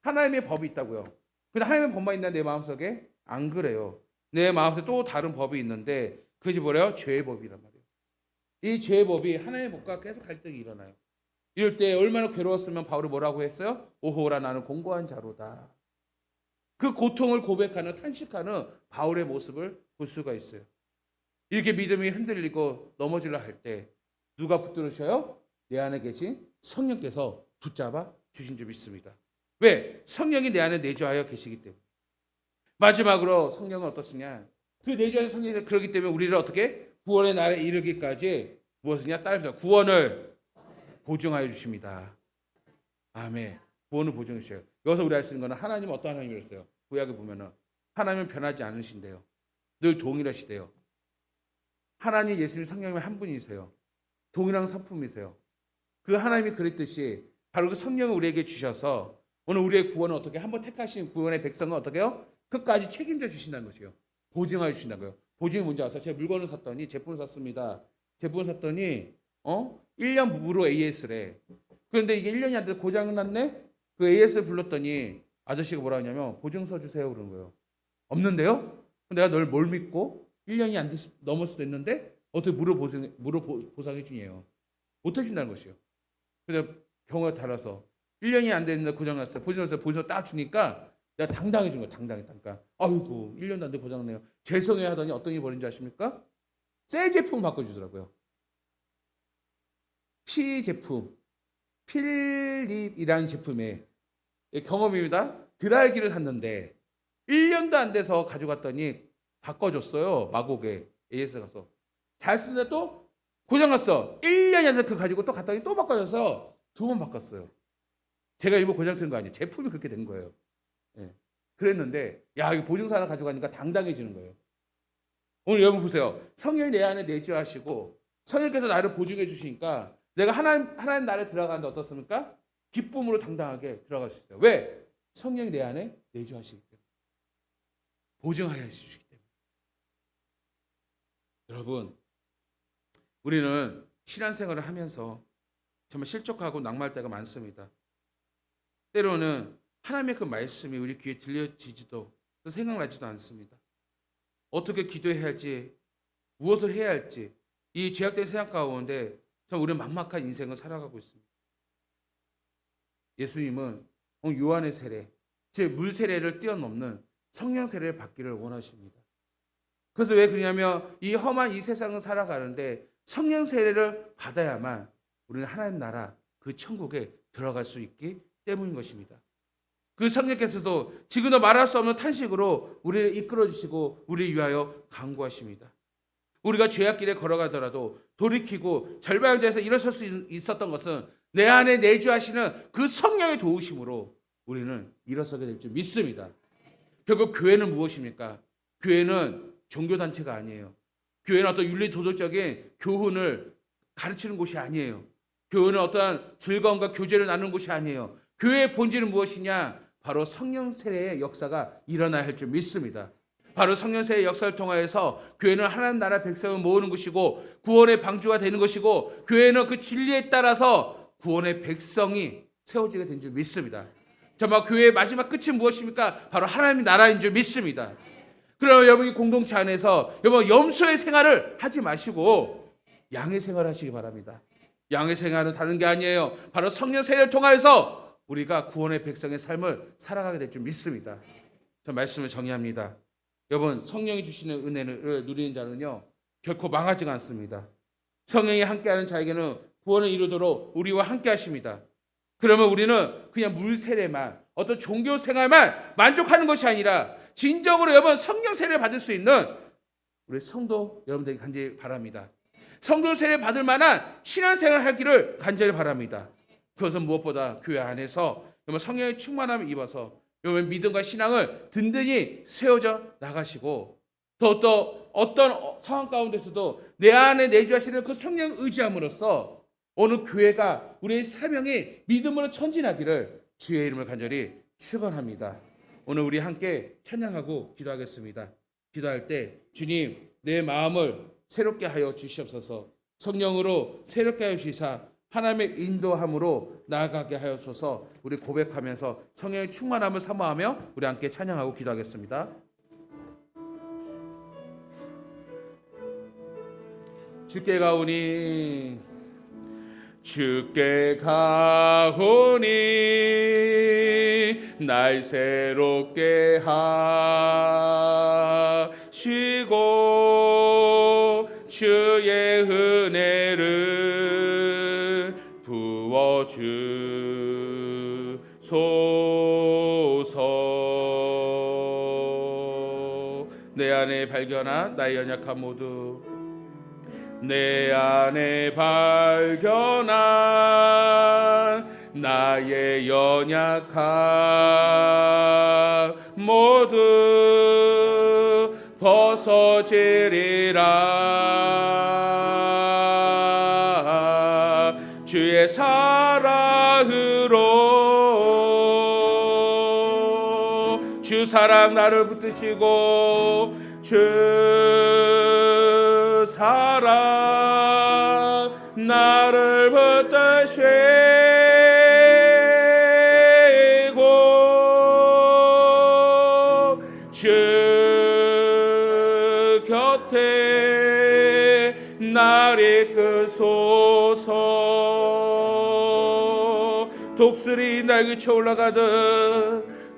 하나님의 법이 있다고요. 근데 하나님의 법만 있나 내 마음속에? 안 그래요. 내 마음속에 또 다른 법이 있는데 그것이 뭐래요? 죄의 법이란 말이에요. 이 죄의 법이 하나님의 법과 계속 갈등이 일어나요. 이럴 때 얼마나 괴로웠으면 바울이 뭐라고 했어요? 오호라 나는 공고한 자로다. 그 고통을 고백하는 탄식하는 바울의 모습을 볼 수가 있어요. 이렇게 믿음이 흔들리고 넘어지려 할 때 누가 붙들으셔요? 내 안에 계신 성령께서 붙잡아 주신 줄 믿습니다. 왜? 성령이 내 안에 내주하여 계시기 때문에. 마지막으로 성령은 어떻으냐? 그 내주하신 성령이 그러기 때문에 우리를 어떻게 구원의 날에 이르기까지 무엇이냐? 따르면서 구원을 보증하여 주십니다. 아멘. 구원을 보증해 주셔요. 여기서 우리 알 수 있는 것은 하나님은 어떤 하나님이었어요? 구약에 보면은 하나님은 변하지 않으신대요. 늘 동일하시대요. 하나님 예수님 성령님의 한 분이세요. 동일한 성품이세요. 그 하나님이 그랬듯이 바로 그 성령을 우리에게 주셔서 오늘 우리의 구원은 어떻게 한번 택하신 구원의 백성은 어떻게 해요? 끝까지 책임져 주신다는 것이에요. 보증하여 주신다고요. 보증이 뭔지 아세요? 제가 물건을 샀더니 제품을 샀습니다. 제품을 샀더니 1년 무로 AS래. 그런데 이게 1년이 안 돼서 고장 났네? 그 AS를 불렀더니 아저씨가 뭐라 하냐면 보증서 주세요 그러는 거예요. 없는데요? 내가 널 뭘 믿고 1년이 안 넘을 수도 있는데 어떻게 무료 보상해 주냐요. 못 해준다는 것이에요. 그래서 경우에 따라서 1년이 안 됐는데 고장났어요. 보증서 딱 주니까 내가 당당해 준 거예요. 당당해. 아이고 1년도 안 돼 고장났네요. 죄송해 하더니 어떤 일이 벌어진 줄 아십니까? 새 제품 바꿔주더라고요. P 제품, 필립이라는 제품의 경험입니다. 드라이기를 샀는데 1년도 안 돼서 가져갔더니 바꿔줬어요. 마곡에 AS 가서. 잘 쓰는데 또 고장났어. 1년이 안 돼서 그거 가지고 또 갔더니 또 바꿔줘서 2번 바꿨어요. 제가 일부 고장 튼 거 아니에요. 제품이 그렇게 된 거예요. 예. 그랬는데 이거 보증서 하나 가져가니까 당당해지는 거예요. 오늘 여러분 보세요. 성령이 내 안에 내주하시고 성령께서 나를 보증해 주시니까 내가 하나님 나라에 들어가는데 어떻습니까? 기쁨으로 당당하게 들어갈 수 있어요. 왜? 성령이 내 안에 내주하시기 때문에. 보증하여 주시기 때문에. 여러분 우리는 신앙생활을 하면서 정말 실족하고 낙마할 때가 많습니다. 때로는 하나님의 그 말씀이 우리 귀에 들려지지도 생각나지도 않습니다. 어떻게 기도해야 할지, 무엇을 해야 할지, 이 죄악된 생각 가운데 참 우리는 막막한 인생을 살아가고 있습니다. 예수님은 요한의 세례, 즉 물 세례를 뛰어넘는 성령 세례를 받기를 원하십니다. 그래서 왜 그러냐면 이 험한 이 세상을 살아가는데 성령 세례를 받아야만 우리는 하나님 나라 그 천국에 들어갈 수 있기 때문인 것입니다. 그 성령께서도 지금도 말할 수 없는 탄식으로 우리를 이끌어 주시고 우리를 위하여 간구하십니다. 우리가 죄악길에 걸어가더라도 돌이키고 절망의 자리에서 일어설 수 있었던 것은 내 안에 내주하시는 그 성령의 도우심으로 우리는 일어서게 될 줄 믿습니다. 결국 교회는 무엇입니까? 교회는 종교단체가 아니에요. 교회는 어떤 윤리도덕적인 교훈을 가르치는 곳이 아니에요. 교회는 어떠한 즐거움과 교제를 나누는 곳이 아니에요. 교회의 본질은 무엇이냐? 바로 성령 세례의 역사가 일어나야 할 줄 믿습니다. 바로 성령 세례의 역사를 통하여서 교회는 하나님 나라 백성을 모으는 것이고 구원의 방주가 되는 것이고 교회는 그 진리에 따라서 구원의 백성이 세워지게 된 줄 믿습니다. 정말 교회의 마지막 끝이 무엇입니까? 바로 하나님의 나라인 줄 믿습니다. 그러면 여러분 이 공동체 안에서 여러분 염소의 생활을 하지 마시고 양의 생활을 하시기 바랍니다. 양의 생활은 다른 게 아니에요. 바로 성령 세례를 통하여서 우리가 구원의 백성의 삶을 살아가게 될 줄 믿습니다. 저 말씀을 정리합니다. 여러분 성령이 주시는 은혜를 누리는 자는요 결코 망하지가 않습니다. 성령이 함께하는 자에게는 구원을 이루도록 우리와 함께하십니다. 그러면 우리는 그냥 물 세례만 어떤 종교 생활만 만족하는 것이 아니라 진정으로 여러분 성령 세례를 받을 수 있는 우리 성도 여러분들에게 간절히 바랍니다. 성도 세례 받을 만한 신앙생활을 하기를 간절히 바랍니다. 그것은 무엇보다 교회 안에서 여러분 성령의 충만함을 입어서 여러분 믿음과 신앙을 든든히 세워져 나가시고 또 어떤 상황 가운데서도 내 안에 내주하시는 그 성령 의지함으로써 어느 교회가 우리의 사명이 믿음으로 전진하기를 주의 이름을 간절히 축원합니다. 오늘 우리 함께 찬양하고 기도하겠습니다. 기도할 때 주님 내 마음을 새롭게 하여 주시옵소서. 성령으로 새롭게 하여 주시사 하나님의 인도함으로 나아가게 하여소서. 우리 고백하면서 성령의 충만함을 사모하며 우리 함께 찬양하고 기도하겠습니다. 주께 가오니 주께 가오니 날 새롭게 하시고 주의 은혜를 부어주소서. 내 안에 발견한 나의 연약함 모두 내 안에 발견한 나의 연약함 모두 벗어지리라. 주의 사랑으로 주 사랑 나를 붙드시고 주 사랑 나를 붙드시고 주 곁에 날 이끄소서. 독수리 날개쳐 올라가듯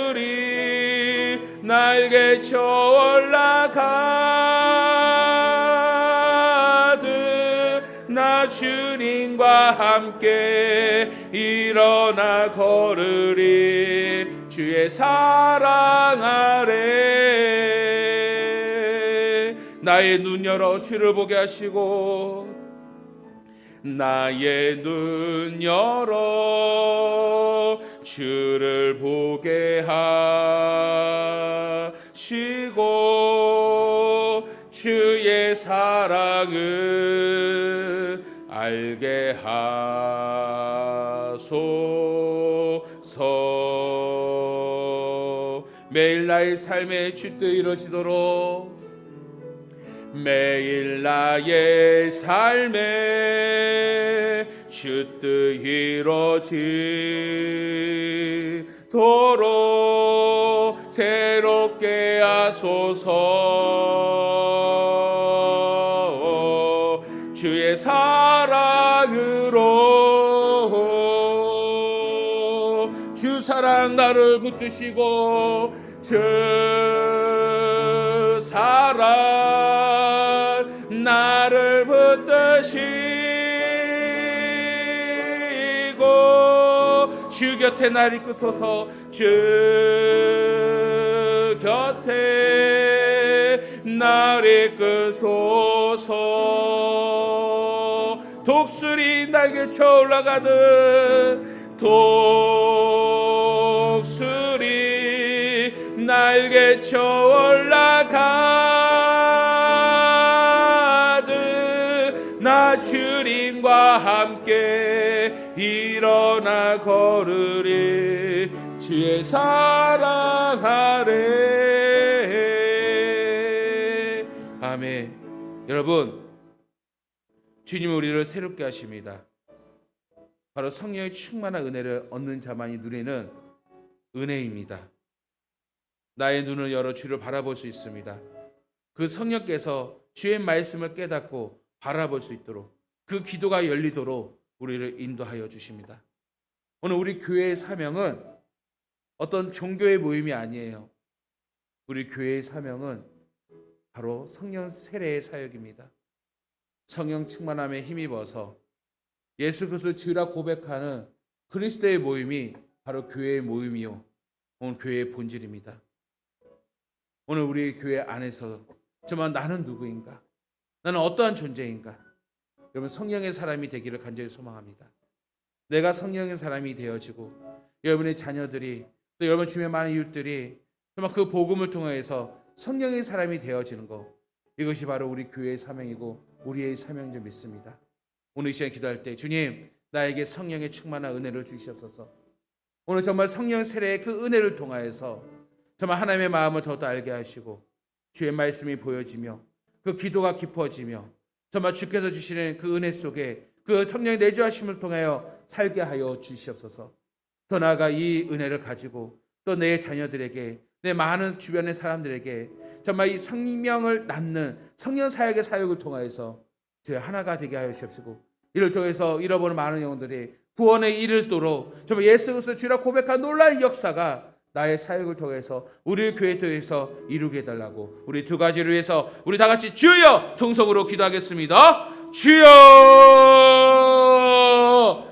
독수리 날개쳐 올라가듯 나 주님과 함께 일어나 걸으리. 주의 사랑 아래 나의 눈 열어 주를 보게 하시고 나의 눈 열어 주를 보게 하시고 주의 사랑을 알게 하소서. 매일 나의 삶의 주 뜻 이루어지도록 매일 나의 삶에 주 뜻 이루어지도록 새롭게 하소서. 주의 사랑으로 주 사랑 나를 붙드시고 주 사랑 나를 붙드시고 주 곁에 날 이끄소서. 주 곁에 날 이끄소서. 독수리 날개 쳐 올라가듯 독수리 날개 쳐 올라가듯 나 주님과 함께 일어나 걸으리. 주의 사랑 아래. 아멘. 여러분, 주님은 우리를 새롭게 하십니다. 바로 성령의 충만한 은혜를 얻는 자만이 누리는 은혜입니다. 나의 눈을 열어 주를 바라볼 수 있습니다. 그 성령께서 주의 말씀을 깨닫고 바라볼 수 있도록 그 기도가 열리도록 우리를 인도하여 주십니다. 오늘 우리 교회의 사명은 어떤 종교의 모임이 아니에요. 우리 교회의 사명은 바로 성령 세례의 사역입니다. 성령 충만함에 힘입어서 예수 그리스도 주라 고백하는 그리스도의 모임이 바로 교회의 모임이요, 오늘 교회의 본질입니다. 오늘 우리 교회 안에서 정말 나는 누구인가? 나는 어떠한 존재인가? 여러분, 성령의 사람이 되기를 간절히 소망합니다. 내가 성령의 사람이 되어지고 여러분의 자녀들이 또 여러분 주변의 많은 이웃들이 정말 그 복음을 통해서 성령의 사람이 되어지는 것, 이것이 바로 우리 교회의 사명이고 우리의 사명인 줄 믿습니다. 오늘 이 시간 기도할 때 주님, 나에게 성령의 충만한 은혜를 주시옵소서. 오늘 정말 성령 세례의 그 은혜를 통하여서 정말 하나님의 마음을 더더 알게 하시고 주의 말씀이 보여지며 그 기도가 깊어지며 정말 주께서 주시는 그 은혜 속에 그 성령의 내주하심을 통하여 살게 하여 주시옵소서. 더 나아가 이 은혜를 가지고 또 내 자녀들에게, 내 많은 주변의 사람들에게 정말 이 성령을 낳는 성령 사역의 사역을 통하여서 저희 하나가 되게 하여 주시옵시고, 이를 통해서 잃어버린 많은 영혼들이 구원에 이르도록 정말 예수 그리스도 주라 고백한 놀라운 역사가 나의 사역을 통해서 우리 교회 통해서 이루게 해달라고, 우리 두 가지를 위해서 우리 다 같이 주여 통성으로 기도하겠습니다. 주여!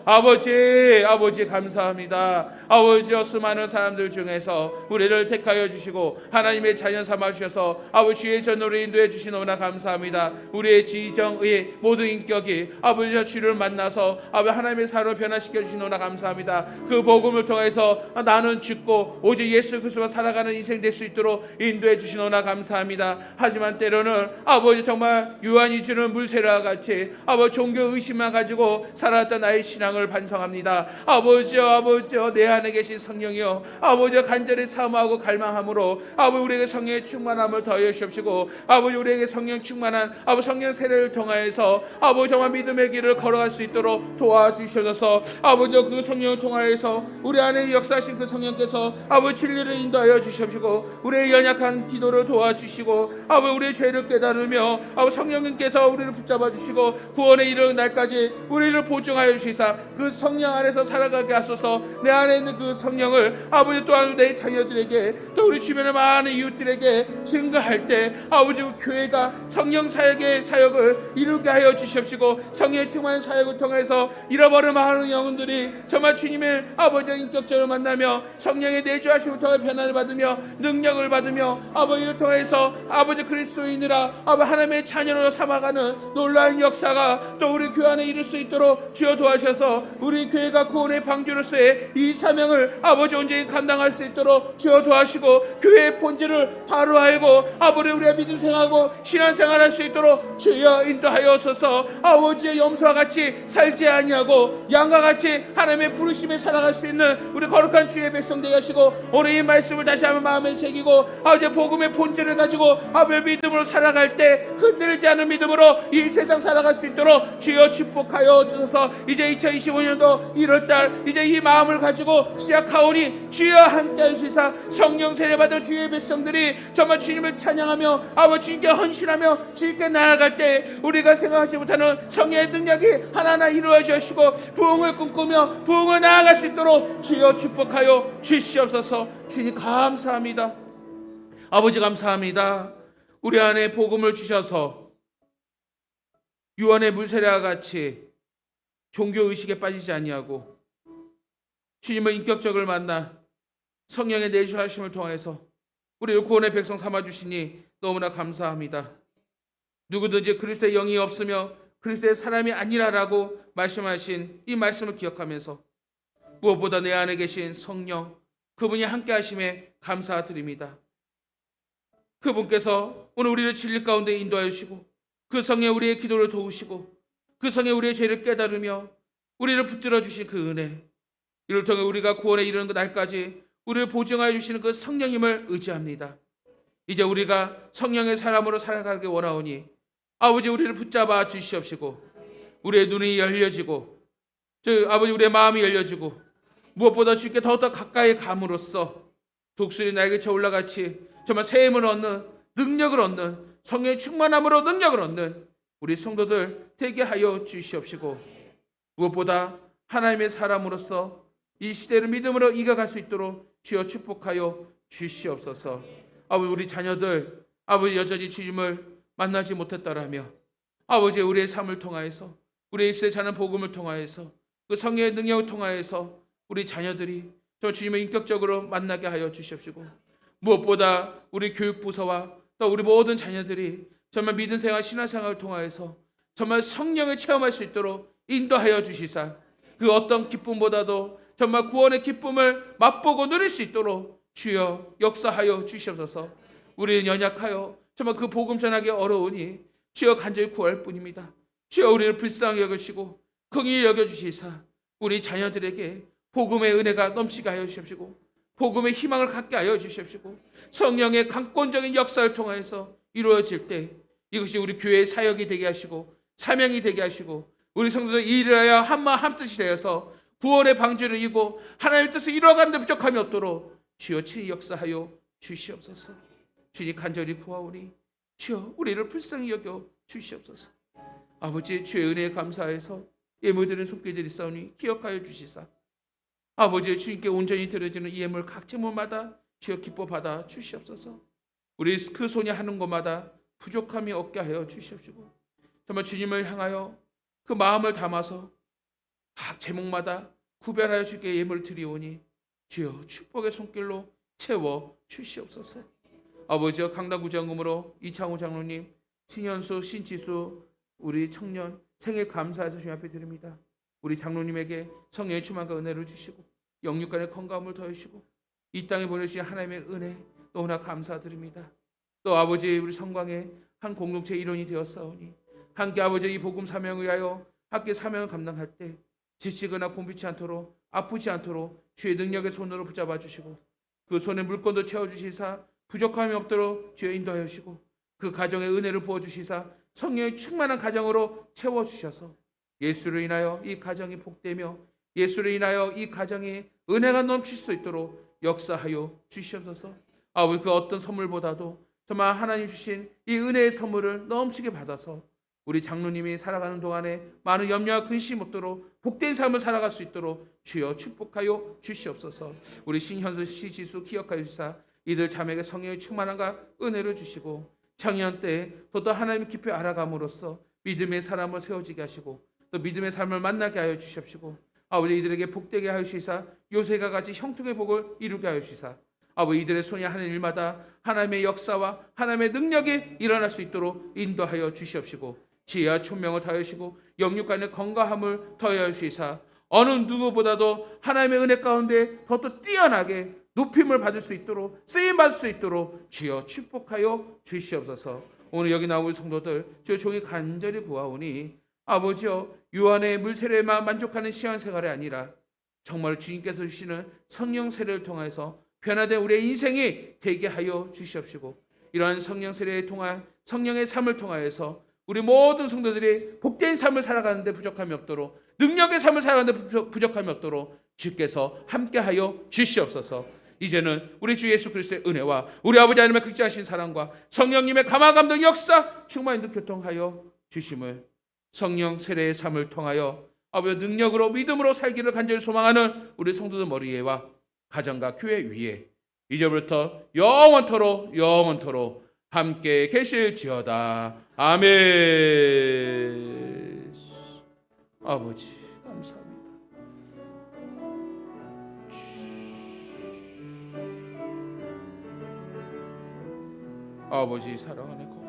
아버지 감사합니다. 아버지여, 수많은 사람들 중에서 우리를 택하여 주시고 하나님의 자녀 삼아 주셔서 아버지 주의 전으로 인도해 주시노나 감사합니다. 우리의 지정의 모든 인격이 아버지여 주를 만나서 아버지 하나님의 사로 변화시켜 주시노나 감사합니다. 그 복음을 통해서 나는 죽고 오직 예수 그리스도와 살아가는 인생 될 수 있도록 인도해 주시노나 감사합니다. 하지만 때로는 아버지 정말 요한이 주는 물새와 같이 아버지 종교 의심만 가지고 살아왔던 나의 신앙을 반성합니다. 아버지여 내 안에 계신 성령이여, 아버지여 간절히 사모하고 갈망함으로 아버지 우리에게 성령의 충만함을 더하여 주시옵시고, 아버지 우리에게 성령 충만한 아버지 성령 세례를 통하여서 아버지 정말 믿음의 길을 걸어갈 수 있도록 도와주셔서 아버지여 그 성령을 통하여서 우리 안에 역사하신 그 성령께서 아버지 진리를 인도하여 주시옵시고 우리의 연약한 기도를 도와주시고 아버지 우리의 죄를 깨달으며 아버지 성령님께서 우리를 붙잡아 주시고 구원에 이르는 날까지 우리를 보증하여 주시사 그 성령 안에서 살아가게 하소서. 내 안에 있는 그 성령을 아버지 또한 내 자녀들에게 또 우리 주변의 많은 이웃들에게 증거할 때 아버지 교회가 성령 사역의 사역을 이루게 하여 주시옵시고 성령의 충만한 사역을 통해서 잃어버린 많은 영혼들이 정말 주님의 아버지의 인격적으로 만나며 성령의 내주하심을 통해 변화를 받으며 능력을 받으며 아버지를 통해서 아버지 그리스도인이라 아버지 하나님의 자녀로 삼아가는 놀라운 역사가 또 우리 교회 안에 이룰 수 있도록 주여 도와주셔서 주셔서 우리 교회가 구원의 방주로서의 이 사명을 아버지 온전히 감당할 수 있도록 주여 도와주시고, 교회의 본질을 바로 알고 아버지 우리가 믿음 생활하고 신앙생활할 수 있도록 주여 인도하여서서 아버지의 염소와 같이 살지 아니하고 양과 같이 하나님의 부르심에 살아갈 수 있는 우리 거룩한 주의 백성 되게 하시고, 오늘 이 말씀을 다시 한번 마음에 새기고 아버지 복음의 본질을 가지고 아버지 믿음으로 살아갈 때 흔들리지 않은 믿음으로 이 세상 살아갈 수 있도록 주여 축복하여 주셔서, 이제 2025년도 1월달 이제 이 마음을 가지고 시작하오니 주여 함께 하시사 성령 세례받은 주의 백성들이 정말 주님을 찬양하며 아버지 주님께 헌신하며 주님께 나아갈 때 우리가 생각하지 못하는 성령의 능력이 하나하나 이루어져 주시고 부흥을 꿈꾸며 부흥을 나아갈 수 있도록 주여 축복하여 주시옵소서. 주님 감사합니다. 아버지 감사합니다. 우리 안에 복음을 주셔서 유언의 물세례와 같이 종교의식에 빠지지 아니하고 주님을 인격적으로 만나 성령의 내주하심을 통해서 우리를 구원의 백성 삼아주시니 너무나 감사합니다. 누구든지 그리스도의 영이 없으며 그리스도의 사람이 아니라라고 말씀하신 이 말씀을 기억하면서 무엇보다 내 안에 계신 성령, 그분이 함께 하심에 감사드립니다. 그분께서 오늘 우리를 진리 가운데 인도하여 주시고 그 성령 우리의 기도를 도우시고 그 성령 우리의 죄를 깨달으며 우리를 붙들어 주신 그 은혜, 이를 통해 우리가 구원에 이르는 그 날까지 우리를 보증하여 주시는 그 성령님을 의지합니다. 이제 우리가 성령의 사람으로 살아가기 원하오니 아버지 우리를 붙잡아 주시옵시고 우리의 눈이 열려지고 아버지 우리의 마음이 열려지고 무엇보다 주께 더욱더 가까이 감으로써 독수리 날개쳐 올라같이 정말 새 힘을 얻는, 능력을 얻는, 성령의 충만함으로 능력을 얻는 우리 성도들 되게 하여 주시옵시고, 무엇보다 하나님의 사람으로서 이 시대를 믿음으로 이겨갈 수 있도록 주여 축복하여 주시옵소서. 아버지 우리 자녀들 아버지 여전히 주님을 만나지 못했다라며 아버지 우리의 삶을 통하여서 우리의 이스라엘 자는 복음을 통하여서 그 성령의 능력을 통하여서 우리 자녀들이 저 주님을 인격적으로 만나게 하여 주시옵시고, 무엇보다 우리 교육부서와 또 우리 모든 자녀들이 정말 믿음 생활, 신앙 생활을 통하여서 정말 성령을 체험할 수 있도록 인도하여 주시사 그 어떤 기쁨보다도 정말 구원의 기쁨을 맛보고 누릴 수 있도록 주여 역사하여 주시옵소서. 우리는 연약하여 정말 그 복음 전하기 어려우니 주여 간절히 구할 뿐입니다. 주여 우리를 불쌍히 여기시고 긍휼히 여겨주시사 우리 자녀들에게 복음의 은혜가 넘치게 하여 주시옵시고 복음의 희망을 갖게 하여 주시옵시고 성령의 강권적인 역사를 통하여서 이루어질 때 이것이 우리 교회의 사역이 되게 하시고 사명이 되게 하시고 우리 성도들 일하여 한마음 한뜻이 되어서 구원의 방주를 이고 하나님의 뜻을 이루어가는 데 부족함이 없도록 주여 친히 역사하여 주시옵소서. 주님 간절히 구하오니 주여 우리를 불쌍히 여겨 주시옵소서. 아버지 주의 은혜에 감사해서 예물드리는 손길들이 있사오니 기억하여 주시사 아버지 주님께 온전히 드려지는 이 예물 각 제물마다 주여 기뻐 받아 주시옵소서. 우리 그 손이 하는 것마다 부족함이 없게 하여 주시옵시고 정말 주님을 향하여 그 마음을 담아서 각 제목마다 구별하여 주께 예물을 드리오니 주여 축복의 손길로 채워 주시옵소서. 아버지여 강단구장금으로 이창호 장로님, 신현수, 신지수 우리 청년 생일 감사해서 주님 앞에 드립니다. 우리 장로님에게 성령의 충만과 은혜를 주시고 영육간의 건강을 더해주시고 이 땅에 보내주신 하나님의 은혜 너무나 감사드립니다. 또 아버지 우리 성광의 한 공동체 일원이 되었사오니 함께 아버지 이 복음 사명을 위하여 함께 사명을 감당할 때 지치거나 곤비치 않도록 아프지 않도록 주의 능력의 손으로 붙잡아 주시고 그 손에 물건도 채워주시사 부족함이 없도록 주여 인도하여 주시고 그 가정에 은혜를 부어주시사 성령의 충만한 가정으로 채워주셔서 예수를 인하여 이 가정이 복되며 예수를 인하여 이 가정에 은혜가 넘칠 수 있도록 역사하여 주시옵소서. 아버지 그 어떤 선물보다도 정말 하나님 주신 이 은혜의 선물을 넘치게 받아서 우리 장로님이 살아가는 동안에 많은 염려와 근심이 없도록 복된 삶을 살아갈 수 있도록 주여 축복하여 주시옵소서. 우리 신현수 시지수 기억하여 주사 이들 자매에게 성령의 충만함과 은혜를 주시고 청년 때 더더 하나님 깊이 알아감으로써 믿음의 사람을 세워지게 하시고 또 믿음의 삶을 만나게 하여 주시옵시고 아버지 이들에게 복되게 하여 주시사 요새가 같이 형통의 복을 이루게 하여 주시사 아버지 이들의 손이 하는 일마다 하나님의 역사와 하나님의 능력이 일어날 수 있도록 인도하여 주시옵시고 지혜와 총명을 더하시고 영육간의 건강함을 더하여 주시사 어느 누구보다도 하나님의 은혜 가운데 더더 뛰어나게 높임을 받을 수 있도록 쓰임 받을 수 있도록 주여 축복하여 주시옵소서. 오늘 여기 나올 성도들 주여 종이 간절히 구하오니 아버지여 유한의 물세례에만 만족하는 신앙생활이 아니라 정말 주님께서 주시는 성령 세례를 통해서 변화된 우리의 인생이 되게 하여 주시옵시고 이러한 성령 세례에 통한 성령의 삶을 통하여서 우리 모든 성도들이 복된 삶을 살아가는데 부족함이 없도록 능력의 삶을 살아가는데 부족함이 없도록 주께서 함께하여 주시옵소서. 이제는 우리 주 예수 그리스도의 은혜와 우리 아버지 하나님의 극진하신 사랑과 성령님의 감화 감동 역사 충만히 교통하여 주심을 성령 세례의 삶을 통하여 아버지 능력으로 믿음으로 살기를 간절히 소망하는 우리 성도들 머리에와 가정과 교회 위에 이제부터 영원토록 함께 계실지어다. 아멘. 아버지 감사합니다. 아버지 사랑하는